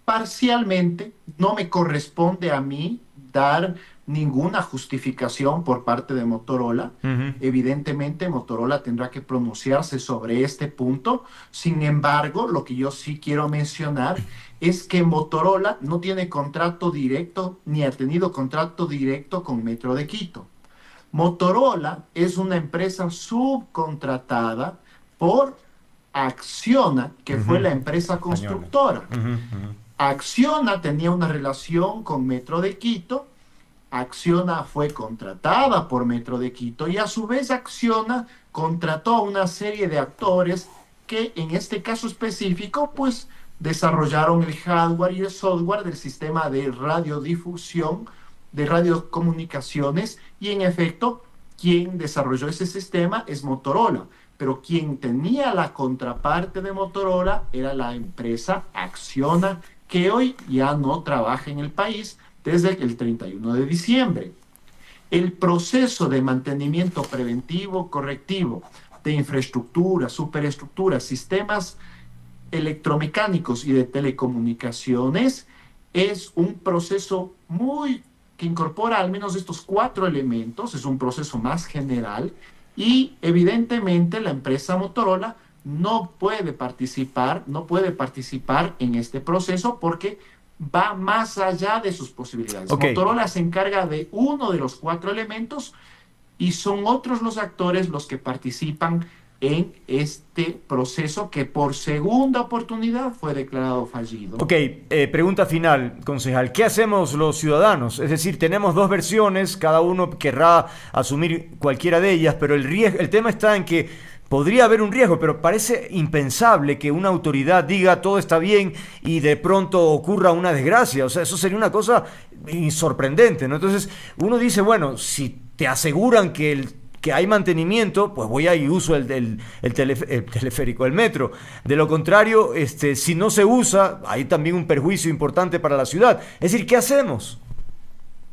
Speaker 5: Parcialmente, no me corresponde a mí dar ninguna justificación por parte de Motorola. Evidentemente, Motorola tendrá que pronunciarse sobre este punto. Sin embargo, lo que yo sí quiero mencionar es que Motorola no tiene contrato directo ni ha tenido contrato directo con Metro de Quito. Motorola es una empresa subcontratada por Acciona, que fue la empresa constructora. Acciona tenía una relación con Metro de Quito, Acciona fue contratada por Metro de Quito y a su vez Acciona contrató a una serie de actores que en este caso específico pues desarrollaron el hardware y el software del sistema de radiodifusión, de radiocomunicaciones, y en efecto quien desarrolló ese sistema es Motorola, pero quien tenía la contraparte de Motorola era la empresa Acciona, que hoy ya no trabaja en el país desde el 31 de diciembre. El proceso de mantenimiento preventivo, correctivo, de infraestructura, superestructura, sistemas electromecánicos y de telecomunicaciones es un proceso que incorpora al menos estos 4 elementos, es un proceso más general y evidentemente la empresa Motorola no puede participar en este proceso porque va más allá de sus posibilidades. Motorola se encarga de uno de los 4 elementos y son otros los actores los que participan en este proceso que por segunda oportunidad fue declarado fallido.
Speaker 1: Pregunta final, concejal. ¿Qué hacemos los ciudadanos? Es decir, tenemos 2 versiones, cada uno querrá asumir cualquiera de ellas, pero el tema está en que podría haber un riesgo, pero parece impensable que una autoridad diga todo está bien y de pronto ocurra una desgracia. O sea, eso sería una cosa sorprendente, ¿no? Entonces, uno dice, bueno, si te aseguran que hay mantenimiento, pues voy y uso el teleférico, el metro. De lo contrario, si no se usa, hay también un perjuicio importante para la ciudad. Es decir, ¿qué hacemos?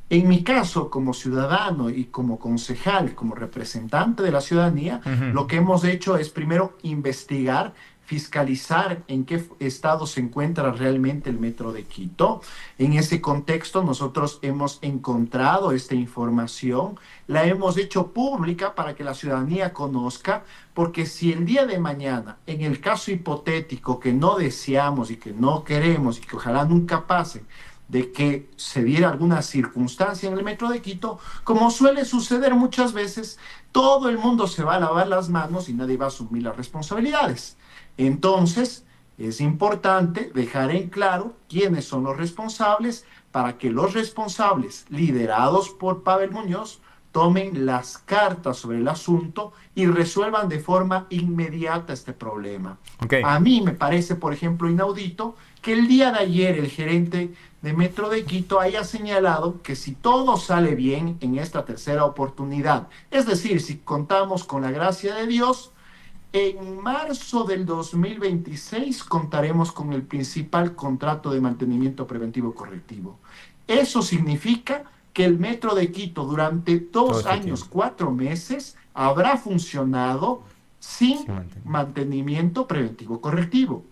Speaker 5: En mi caso, como ciudadano y como concejal, como representante de la ciudadanía, lo que hemos hecho es primero investigar, fiscalizar en qué estado se encuentra realmente el Metro de Quito. En ese contexto, nosotros hemos encontrado esta información, la hemos hecho pública para que la ciudadanía conozca, porque si el día de mañana, en el caso hipotético que no deseamos y que no queremos y que ojalá nunca pase, de que se diera alguna circunstancia en el Metro de Quito, como suele suceder muchas veces, todo el mundo se va a lavar las manos y nadie va a asumir las responsabilidades. Entonces, es importante dejar en claro quiénes son los responsables para que los responsables, liderados por Pavel Muñoz, tomen las cartas sobre el asunto y resuelvan de forma inmediata este problema.
Speaker 1: Okay.
Speaker 5: A mí me parece, por ejemplo, inaudito que el día de ayer el gerente de Metro de Quito haya señalado que si todo sale bien en esta tercera oportunidad, es decir, si contamos con la gracia de Dios, en marzo del 2026 contaremos con el principal contrato de mantenimiento preventivo correctivo. Eso significa que el Metro de Quito durante 2 años, 4 meses, habrá funcionado sin mantenimiento preventivo correctivo.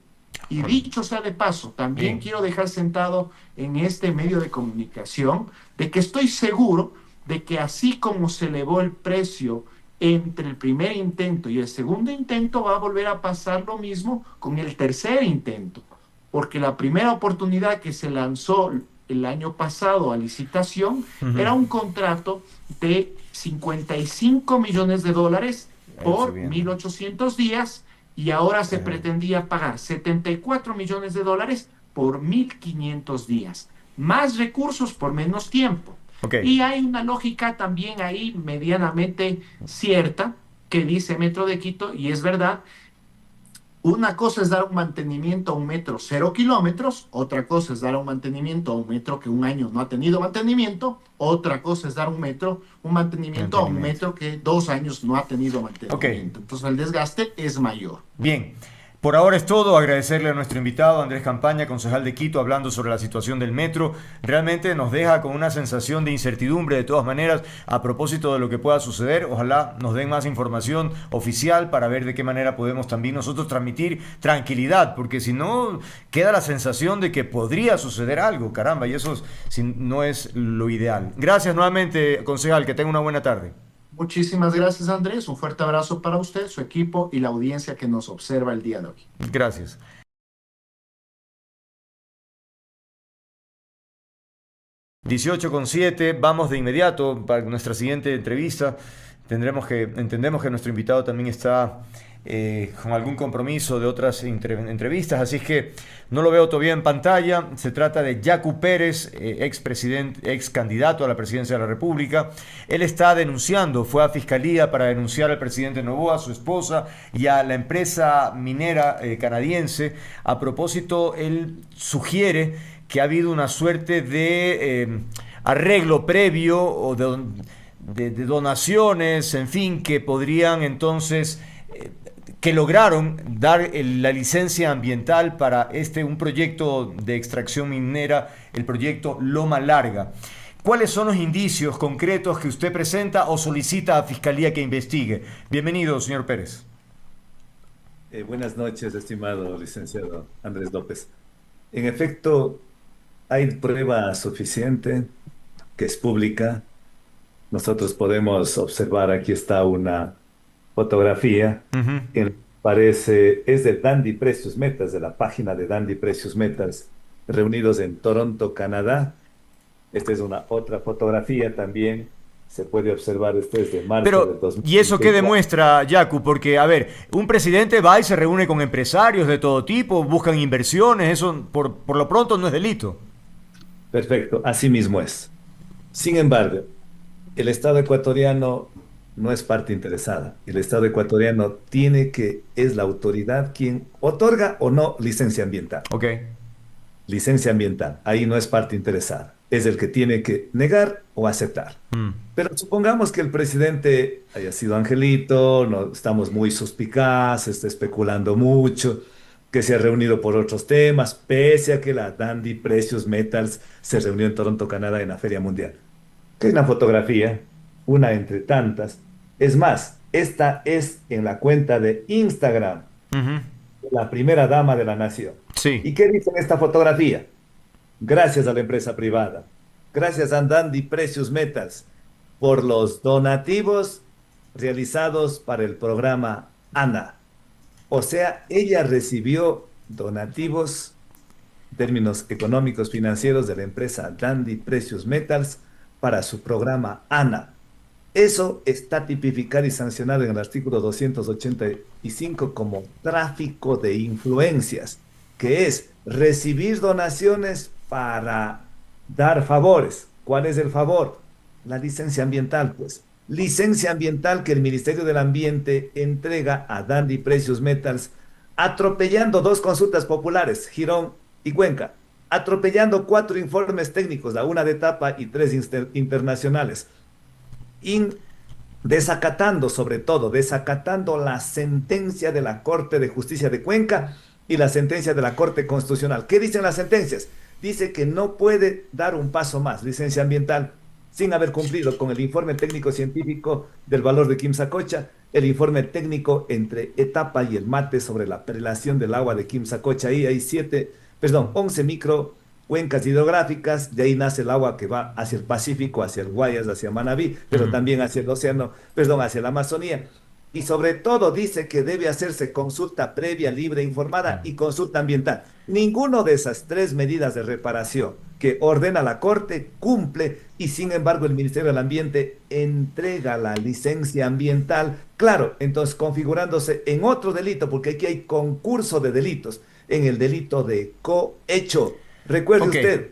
Speaker 5: Y dicho sea de paso, también quiero dejar sentado en este medio de comunicación de que estoy seguro de que así como se elevó el precio entre el primer intento y el segundo intento, va a volver a pasar lo mismo con el tercer intento, porque la primera oportunidad que se lanzó el año pasado a licitación era un contrato de $55 millones por 1.800 días, y ahora se pretendía pagar $74 millones por 1.500 días. Más recursos por menos tiempo.
Speaker 1: Okay.
Speaker 5: Y hay una lógica también ahí medianamente cierta que dice Metro de Quito, y es verdad. Una cosa es dar un mantenimiento a un metro 0 kilómetros, otra cosa es dar un mantenimiento a un metro que un año no ha tenido mantenimiento, otra cosa es dar un mantenimiento a un metro que 2 años no ha tenido mantenimiento. Okay. Entonces el desgaste es mayor.
Speaker 1: Bien. Por ahora es todo. Agradecerle a nuestro invitado Andrés Campaña, concejal de Quito, hablando sobre la situación del metro. Realmente nos deja con una sensación de incertidumbre de todas maneras a propósito de lo que pueda suceder. Ojalá nos den más información oficial para ver de qué manera podemos también nosotros transmitir tranquilidad, porque si no queda la sensación de que podría suceder algo, caramba, y eso no es lo ideal. Gracias nuevamente, concejal, que tenga una buena tarde.
Speaker 5: Muchísimas gracias, Andrés. Un fuerte abrazo para usted, su equipo y la audiencia que nos observa el día de hoy.
Speaker 1: Gracias. (18:07), vamos de inmediato para nuestra siguiente entrevista. Entendemos que nuestro invitado también está con algún compromiso de otras entrevistas, así es que no lo veo todavía en pantalla. Se trata de Yacu Pérez, ex candidato a la presidencia de la República. Él está denunciando, fue a Fiscalía para denunciar al presidente Noboa, a su esposa y a la empresa minera canadiense. A propósito, él sugiere que ha habido una suerte de arreglo previo o de donaciones, en fin, que podrían entonces que lograron dar la licencia ambiental para un proyecto de extracción minera, el proyecto Loma Larga. ¿Cuáles son los indicios concretos que usted presenta o solicita a Fiscalía que investigue? Bienvenido, señor Pérez.
Speaker 6: Buenas noches, estimado licenciado Andrés López. En efecto, hay prueba suficiente que es pública. Nosotros podemos observar, aquí está una fotografía, que parece, es de Dundee Precious Metals, de la página de Dundee Precious Metals, reunidos en Toronto, Canadá. Esta es otra fotografía también, se puede observar, este es de marzo de 2024.
Speaker 1: ¿Y eso qué demuestra, Yacu? Porque, a ver, un presidente va y se reúne con empresarios de todo tipo, buscan inversiones, eso por lo pronto no es delito.
Speaker 6: Perfecto, así mismo es. Sin embargo, el Estado ecuatoriano no es parte interesada. El Estado ecuatoriano es la autoridad quien otorga o no licencia ambiental.
Speaker 1: Ok.
Speaker 6: Licencia ambiental, ahí no es parte interesada. Es el que tiene que negar o aceptar. Pero supongamos que el presidente haya sido angelito, no, estamos muy suspicaz, está especulando mucho, que se ha reunido por otros temas, pese a que la Dundee Precious Metals se reunió en Toronto, Canadá, en la Feria Mundial. Que es una fotografía, una entre tantas. Es más, esta es en la cuenta de Instagram de la primera dama de la nación.
Speaker 1: Sí.
Speaker 6: ¿Y qué dice en esta fotografía? Gracias a la empresa privada, gracias a Dundee Precious Metals por los donativos realizados para el programa ANA. O sea, ella recibió donativos, en términos económicos financieros, de la empresa Dundee Precious Metals para su programa ANA. Eso está tipificado y sancionado en el artículo 285 como tráfico de influencias, que es recibir donaciones para dar favores. ¿Cuál es el favor? La licencia ambiental, pues. licencia ambiental que el Ministerio del Ambiente entrega a Dundee Precious Metals, atropellando 2 consultas populares, Girón y Cuenca, atropellando 4 informes técnicos, la una de etapa y 3 internacionales, desacatando, sobre todo, desacatando la sentencia de la Corte de Justicia de Cuenca y la sentencia de la Corte Constitucional. ¿Qué dicen las sentencias? Dice que no puede dar un paso más, licencia ambiental, sin haber cumplido con el informe técnico científico del valor de Quimsacocha, el informe técnico entre etapa y el mate sobre la prelación del agua de Quimsacocha. Ahí hay 11 micro cuencas hidrográficas, de ahí nace el agua que va hacia el Pacífico, hacia el Guayas, hacia Manabí, pero también hacia el océano, hacia la Amazonía. Y sobre todo dice que debe hacerse consulta previa, libre, informada y consulta ambiental. Ninguno de esas 3 medidas de reparación que ordena la Corte cumple, y sin embargo el Ministerio del Ambiente entrega la licencia ambiental. Claro, entonces configurándose en otro delito, porque aquí hay concurso de delitos, en el delito de cohecho. Recuerde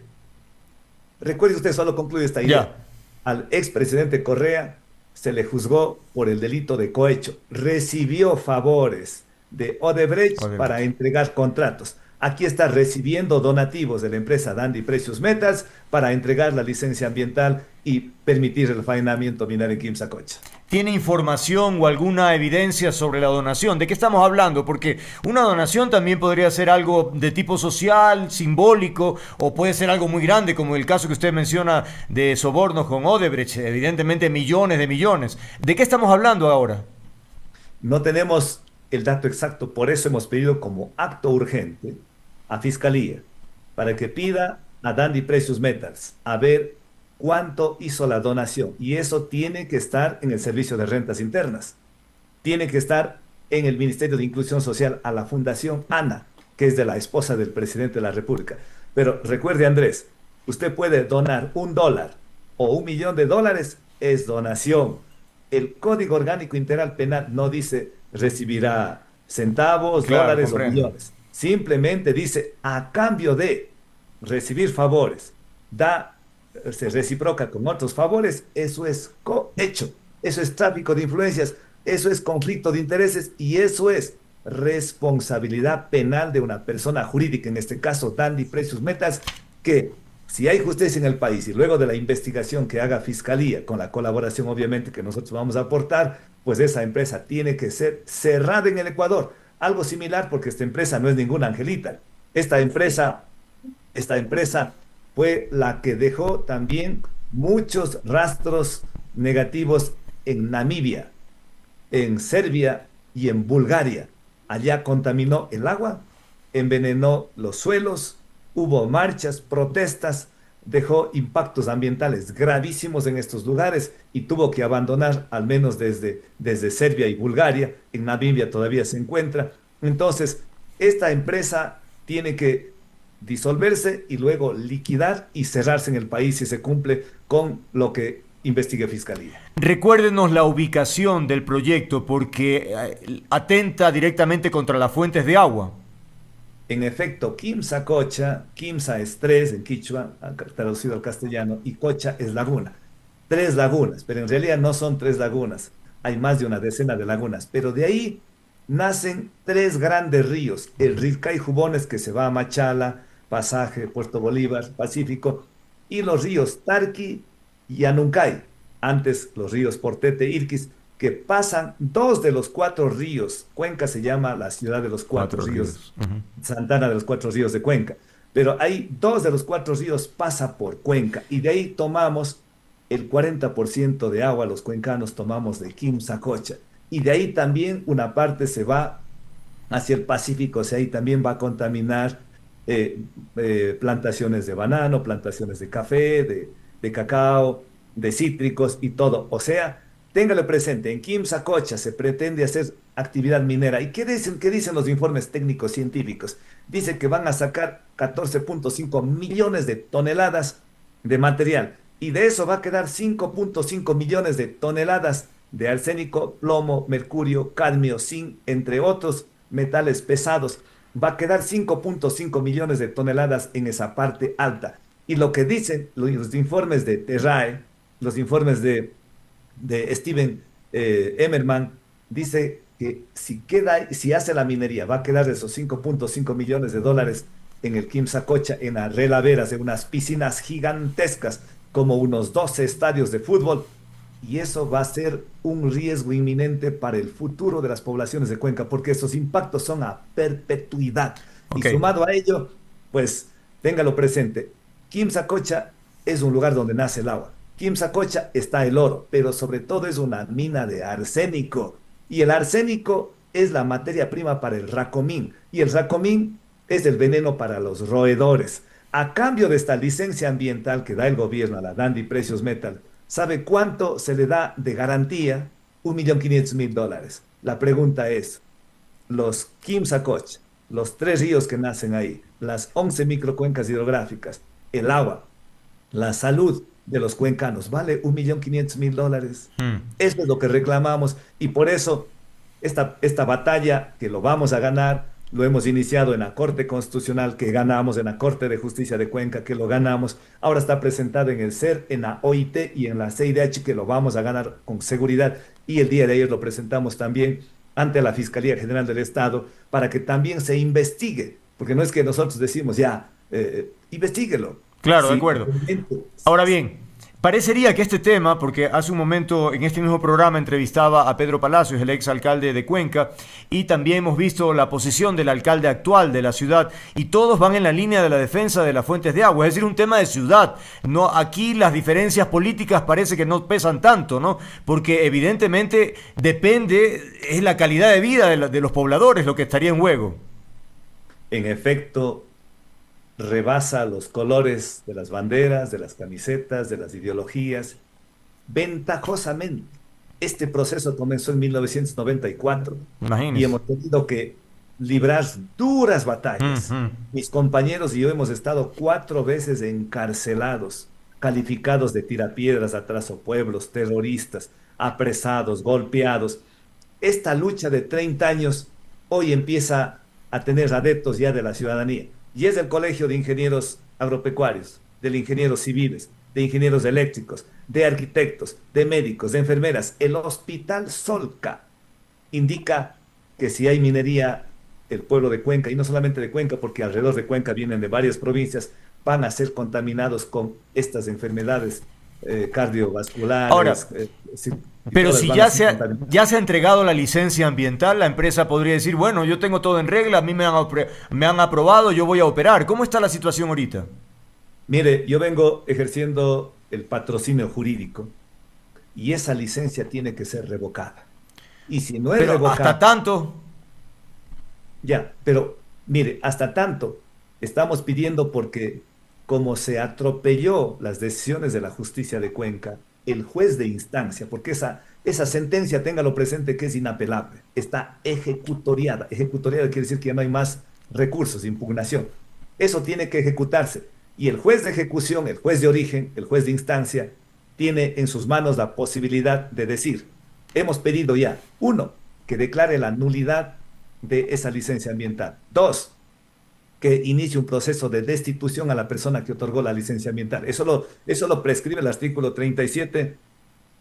Speaker 6: usted, solo concluye esta idea. Al expresidente Correa se le juzgó por el delito de cohecho. Recibió favores de Odebrecht para entregar contratos. Aquí está recibiendo donativos de la empresa Dundee Precious Metals para entregar la licencia ambiental y permitir el faenamiento minero en Quimsacocha.
Speaker 1: ¿Tiene información o alguna evidencia sobre la donación? ¿De qué estamos hablando? Porque una donación también podría ser algo de tipo social, simbólico, o puede ser algo muy grande, como el caso que usted menciona de sobornos con Odebrecht, evidentemente millones de millones. ¿De qué estamos hablando ahora?
Speaker 6: No tenemos el dato exacto, por eso hemos pedido como acto urgente a Fiscalía, para que pida a Dundee Precious Metals a ver cuánto hizo la donación, y eso tiene que estar en el Servicio de Rentas Internas, tiene que estar en el Ministerio de Inclusión Social, a la Fundación ANA, que es de la esposa del presidente de la República. Pero recuerde, Andrés, usted puede donar $1 o $1.000.000, es donación. El Código Orgánico Integral Penal no dice recibirá centavos, dólares o millones. Simplemente dice, a cambio de recibir favores, se reciproca con otros favores. Eso es cohecho, eso es tráfico de influencias, eso es conflicto de intereses, y eso es responsabilidad penal de una persona jurídica, en este caso Dundee Precious Metals, que si hay justicia en el país y luego de la investigación que haga Fiscalía, con la colaboración obviamente que nosotros vamos a aportar, pues esa empresa tiene que ser cerrada en el Ecuador. Algo similar, porque esta empresa no es ninguna angelita. Esta empresa fue la que dejó también muchos rastros negativos en Namibia, en Serbia y en Bulgaria. Allá contaminó el agua, envenenó los suelos, hubo marchas, protestas, dejó impactos ambientales gravísimos en estos lugares y tuvo que abandonar, al menos desde Serbia y Bulgaria. En Namibia todavía se encuentra. Entonces, esta empresa tiene que disolverse y luego liquidar y cerrarse en el país si se cumple con lo que investigue Fiscalía.
Speaker 1: Recuérdenos la ubicación del proyecto, porque atenta directamente contra las fuentes de agua.
Speaker 6: En efecto, Quimsacocha, Quimsa es 3 en quichua, traducido al castellano, y Cocha es laguna. 3 lagunas, pero en realidad no son 3 lagunas. Hay más de una decena de lagunas, pero de ahí nacen 3 grandes ríos. El Rilcay Jubones, que se va a Machala, Pasaje, Puerto Bolívar, Pacífico, y los ríos Tarqui y Anuncay, antes los ríos Portete, Irquis, que pasan 2 de los 4 ríos. Cuenca se llama la ciudad de los 4 ríos. Santana de los 4 ríos de Cuenca. Pero hay 2 de los 4 ríos pasa por Cuenca, y de ahí tomamos el 40% de agua, los cuencanos tomamos de Quimsacocha. Y de ahí también una parte se va hacia el Pacífico, o sea, ahí también va a contaminar plantaciones de banano, plantaciones de café, de cacao, de cítricos y todo. O sea, téngalo presente, en Quimsacocha se pretende hacer actividad minera. ¿Y qué dicen los informes técnicos científicos? Dice que van a sacar 14.5 millones de toneladas de material, y de eso va a quedar 5.5 millones de toneladas de arsénico, plomo, mercurio, cadmio, zinc, entre otros metales pesados. Va a quedar 5.5 millones de toneladas en esa parte alta. Y lo que dicen los informes de TERRAE, los informes de de Steven Emmerman, dice que si hace la minería, va a quedar esos 5.5 millones de dólares en el Quimsacocha, en las relaveras, en unas piscinas gigantescas, como unos 12 estadios de fútbol, y eso va a ser un riesgo inminente para el futuro de las poblaciones de Cuenca, porque esos impactos son a perpetuidad. Okay. Y sumado a ello, pues, téngalo presente, Quimsacocha es un lugar donde nace el agua. Quimsacocha está el oro, pero sobre todo es una mina de arsénico. Y el arsénico es la materia prima para el racomín. Y el racomín es el veneno para los roedores. A cambio de esta licencia ambiental que da el gobierno a la Dundee Precious Metal, ¿sabe cuánto se le da de garantía? $1.500.000. La pregunta es, los Quimsacocha, los 3 ríos que nacen ahí, las 11 microcuencas hidrográficas, el agua, la salud de los cuencanos, ¿vale $1.500.000? Eso es lo que reclamamos, y por eso esta batalla que lo vamos a ganar, lo hemos iniciado en la Corte Constitucional, que ganamos, en la Corte de Justicia de Cuenca, que lo ganamos, ahora está presentado en el CER, en la OIT y en la CIDH, que lo vamos a ganar con seguridad, y el día de ayer lo presentamos también ante la Fiscalía General del Estado, para que también se investigue, porque no es que nosotros decimos ya, investíguelo.
Speaker 1: Claro, sí, de acuerdo. Ahora bien, parecería que este tema, porque hace un momento en este mismo programa entrevistaba a Pedro Palacios, el exalcalde de Cuenca, y también hemos visto la posición del alcalde actual de la ciudad, y todos van en la línea de la defensa de las fuentes de agua, es decir, un tema de ciudad. No, aquí las diferencias políticas parece que no pesan tanto, ¿no? Porque evidentemente depende, es la calidad de vida de los pobladores lo que estaría en juego.
Speaker 6: En efecto, rebasa los colores de las banderas, de las camisetas, de las ideologías. Ventajosamente, este proceso comenzó en 1994. Imagínese. Y hemos tenido que librar duras batallas. Mis compañeros y yo hemos estado 4 veces encarcelados, calificados de tirapiedras, atrasopueblos, terroristas, apresados, golpeados. Esta lucha de 30 años hoy empieza a tener adeptos ya de la ciudadanía. Y es del Colegio de Ingenieros Agropecuarios, de ingenieros civiles, de ingenieros eléctricos, de arquitectos, de médicos, de enfermeras. El Hospital Solca indica que si hay minería, el pueblo de Cuenca, y no solamente de Cuenca, porque alrededor de Cuenca vienen de varias provincias, van a ser contaminados con estas enfermedades cardiovasculares.
Speaker 1: Ahora, pero si ya se ha entregado la licencia ambiental, la empresa podría decir, bueno, yo tengo todo en regla, a mí me han aprobado, yo voy a operar. ¿Cómo está la situación ahorita?
Speaker 6: Mire, yo vengo ejerciendo el patrocinio jurídico y esa licencia tiene que ser revocada. Y si no es revocada...
Speaker 1: ¿Hasta tanto?
Speaker 6: Ya, pero mire, hasta tanto estamos pidiendo porque como se atropelló las decisiones de la justicia de Cuenca, el juez de instancia, porque esa sentencia, téngalo presente, que es inapelable, está ejecutoriada. Ejecutoriada quiere decir que ya no hay más recursos, impugnación. Eso tiene que ejecutarse. Y el juez de ejecución, el juez de origen, el juez de instancia, tiene en sus manos la posibilidad de decir, hemos pedido ya, 1, que declare la nulidad de esa licencia ambiental. 2, que inicie un proceso de destitución a la persona que otorgó la licencia ambiental. Eso lo prescribe el artículo 37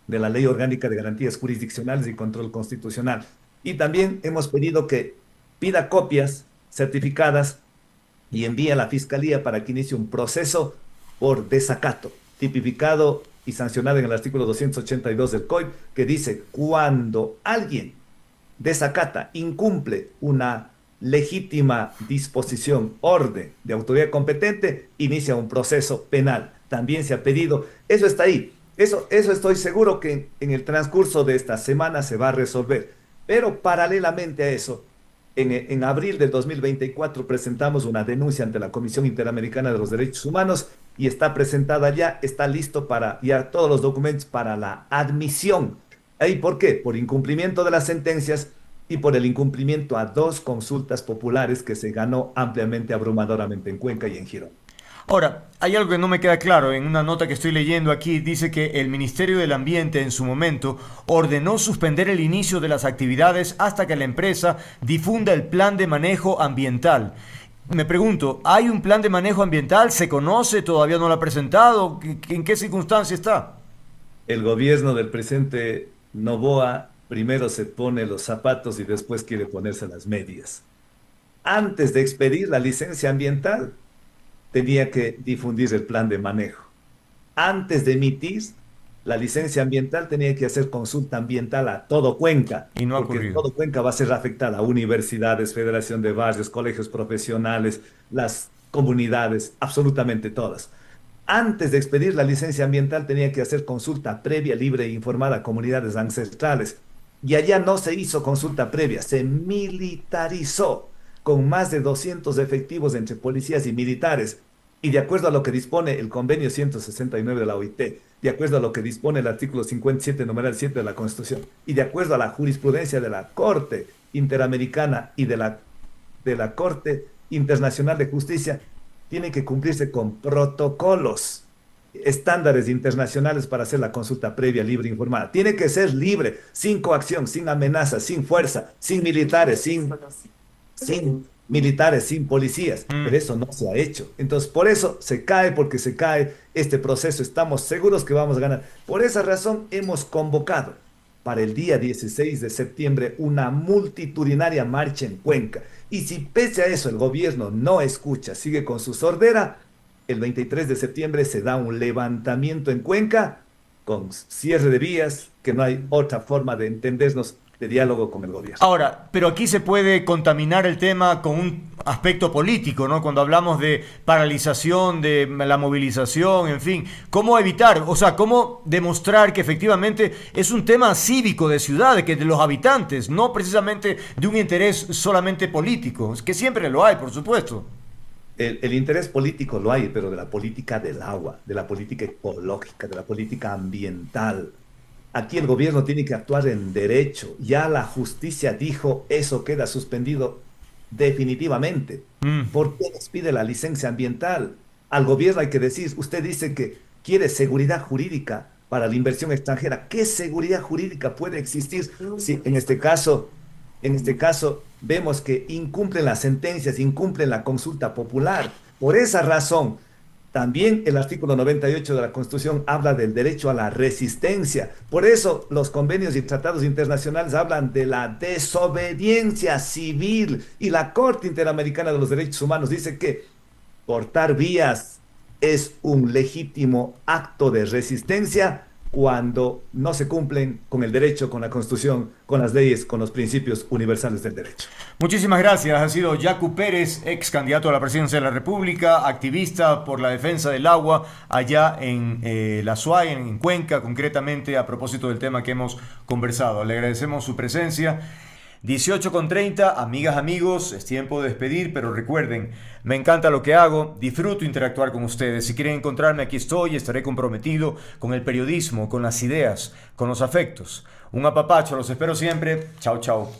Speaker 6: de la Ley Orgánica de Garantías Jurisdiccionales y Control Constitucional. Y también hemos pedido que pida copias certificadas y envíe a la Fiscalía para que inicie un proceso por desacato, tipificado y sancionado en el artículo 282 del COIP, que dice, cuando alguien desacata, incumple una legítima disposición, orden de autoridad competente, inicia un proceso penal. También se ha pedido, eso está ahí, eso estoy seguro que en el transcurso de esta semana se va a resolver. Pero paralelamente a eso, en abril del 2024 presentamos una denuncia ante la Comisión Interamericana de los Derechos Humanos y está presentada ya, está listo para ya todos los documentos para la admisión. ¿Y por qué? Por incumplimiento de las sentencias y por el incumplimiento a 2 consultas populares que se ganó ampliamente, abrumadoramente en Cuenca y en Girón.
Speaker 1: Ahora, hay algo que no me queda claro. En una nota que estoy leyendo aquí, dice que el Ministerio del Ambiente en su momento ordenó suspender el inicio de las actividades hasta que la empresa difunda el plan de manejo ambiental. Me pregunto, ¿hay un plan de manejo ambiental? ¿Se conoce? ¿Todavía no lo ha presentado? ¿En qué circunstancia está?
Speaker 6: el gobierno del presidente Noboa primero se pone los zapatos y después quiere ponerse las medias. Antes de expedir la licencia ambiental, tenía que difundir el plan de manejo. Antes de emitir la licencia ambiental, tenía que hacer consulta ambiental a todo Cuenca.
Speaker 1: Y no ha
Speaker 6: porque
Speaker 1: ocurrido.
Speaker 6: todo Cuenca va a ser afectada. Universidades, federación de barrios, colegios profesionales, las comunidades, absolutamente todas. Antes de expedir la licencia ambiental, tenía que hacer consulta previa, libre e informada a comunidades ancestrales. Y allá no se hizo consulta previa, se militarizó con más de 200 efectivos entre policías y militares. Y de acuerdo a lo que dispone el convenio 169 de la OIT, de acuerdo a lo que dispone el artículo 57, numeral 7 de la Constitución, y de acuerdo a la jurisprudencia de la Corte Interamericana y de la Corte Internacional de Justicia, tiene que cumplirse con protocolos, estándares internacionales para hacer la consulta previa, libre e informada. Tiene que ser libre, sin coacción, sin amenaza, sin fuerza, sin militares, sin militares, sin policías, pero eso no se ha hecho. Entonces, por eso se cae, porque se cae este proceso. Estamos seguros que vamos a ganar. Por esa razón, hemos convocado para el día 16 de septiembre una multitudinaria marcha en Cuenca. Y si pese a eso el gobierno no escucha, sigue con su sordera, el 23 de septiembre se da un levantamiento en Cuenca con cierre de vías, que no hay otra forma de entendernos, de diálogo con el gobierno.
Speaker 1: Ahora, pero aquí se puede contaminar el tema con un aspecto político, ¿no? Cuando hablamos de paralización, de la movilización, en fin, ¿cómo evitar? O sea, ¿cómo demostrar que efectivamente es un tema cívico de ciudad, que de los habitantes, no precisamente de un interés solamente político? Es que siempre lo hay, por supuesto.
Speaker 6: El interés político lo hay, pero de la política del agua, de la política ecológica, de la política ambiental. Aquí el gobierno tiene que actuar en derecho. Ya la justicia dijo, eso queda suspendido definitivamente. ¿Por qué les pide la licencia ambiental? Al gobierno hay que decir, usted dice que quiere seguridad jurídica para la inversión extranjera. ¿Qué seguridad jurídica puede existir si en este caso vemos que incumplen las sentencias, incumplen la consulta popular? Por esa razón, también el artículo 98 de la Constitución habla del derecho a la resistencia. Por eso los convenios y tratados internacionales hablan de la desobediencia civil. Y la Corte Interamericana de los Derechos Humanos dice que cortar vías es un legítimo acto de resistencia cuando no se cumplen con el derecho, con la Constitución, con las leyes, con los principios universales del derecho.
Speaker 1: Muchísimas gracias. Ha sido Yacu Pérez, ex candidato a la presidencia de la República, activista por la defensa del agua allá en la SUAY, en Cuenca, concretamente a propósito del tema que hemos conversado. Le agradecemos su presencia. 18:30, amigas, amigos, es tiempo de despedir, pero recuerden, me encanta lo que hago, disfruto interactuar con ustedes. Si quieren encontrarme, aquí estoy, estaré comprometido con el periodismo, con las ideas, con los afectos. Un apapacho, los espero siempre. Chao, chao.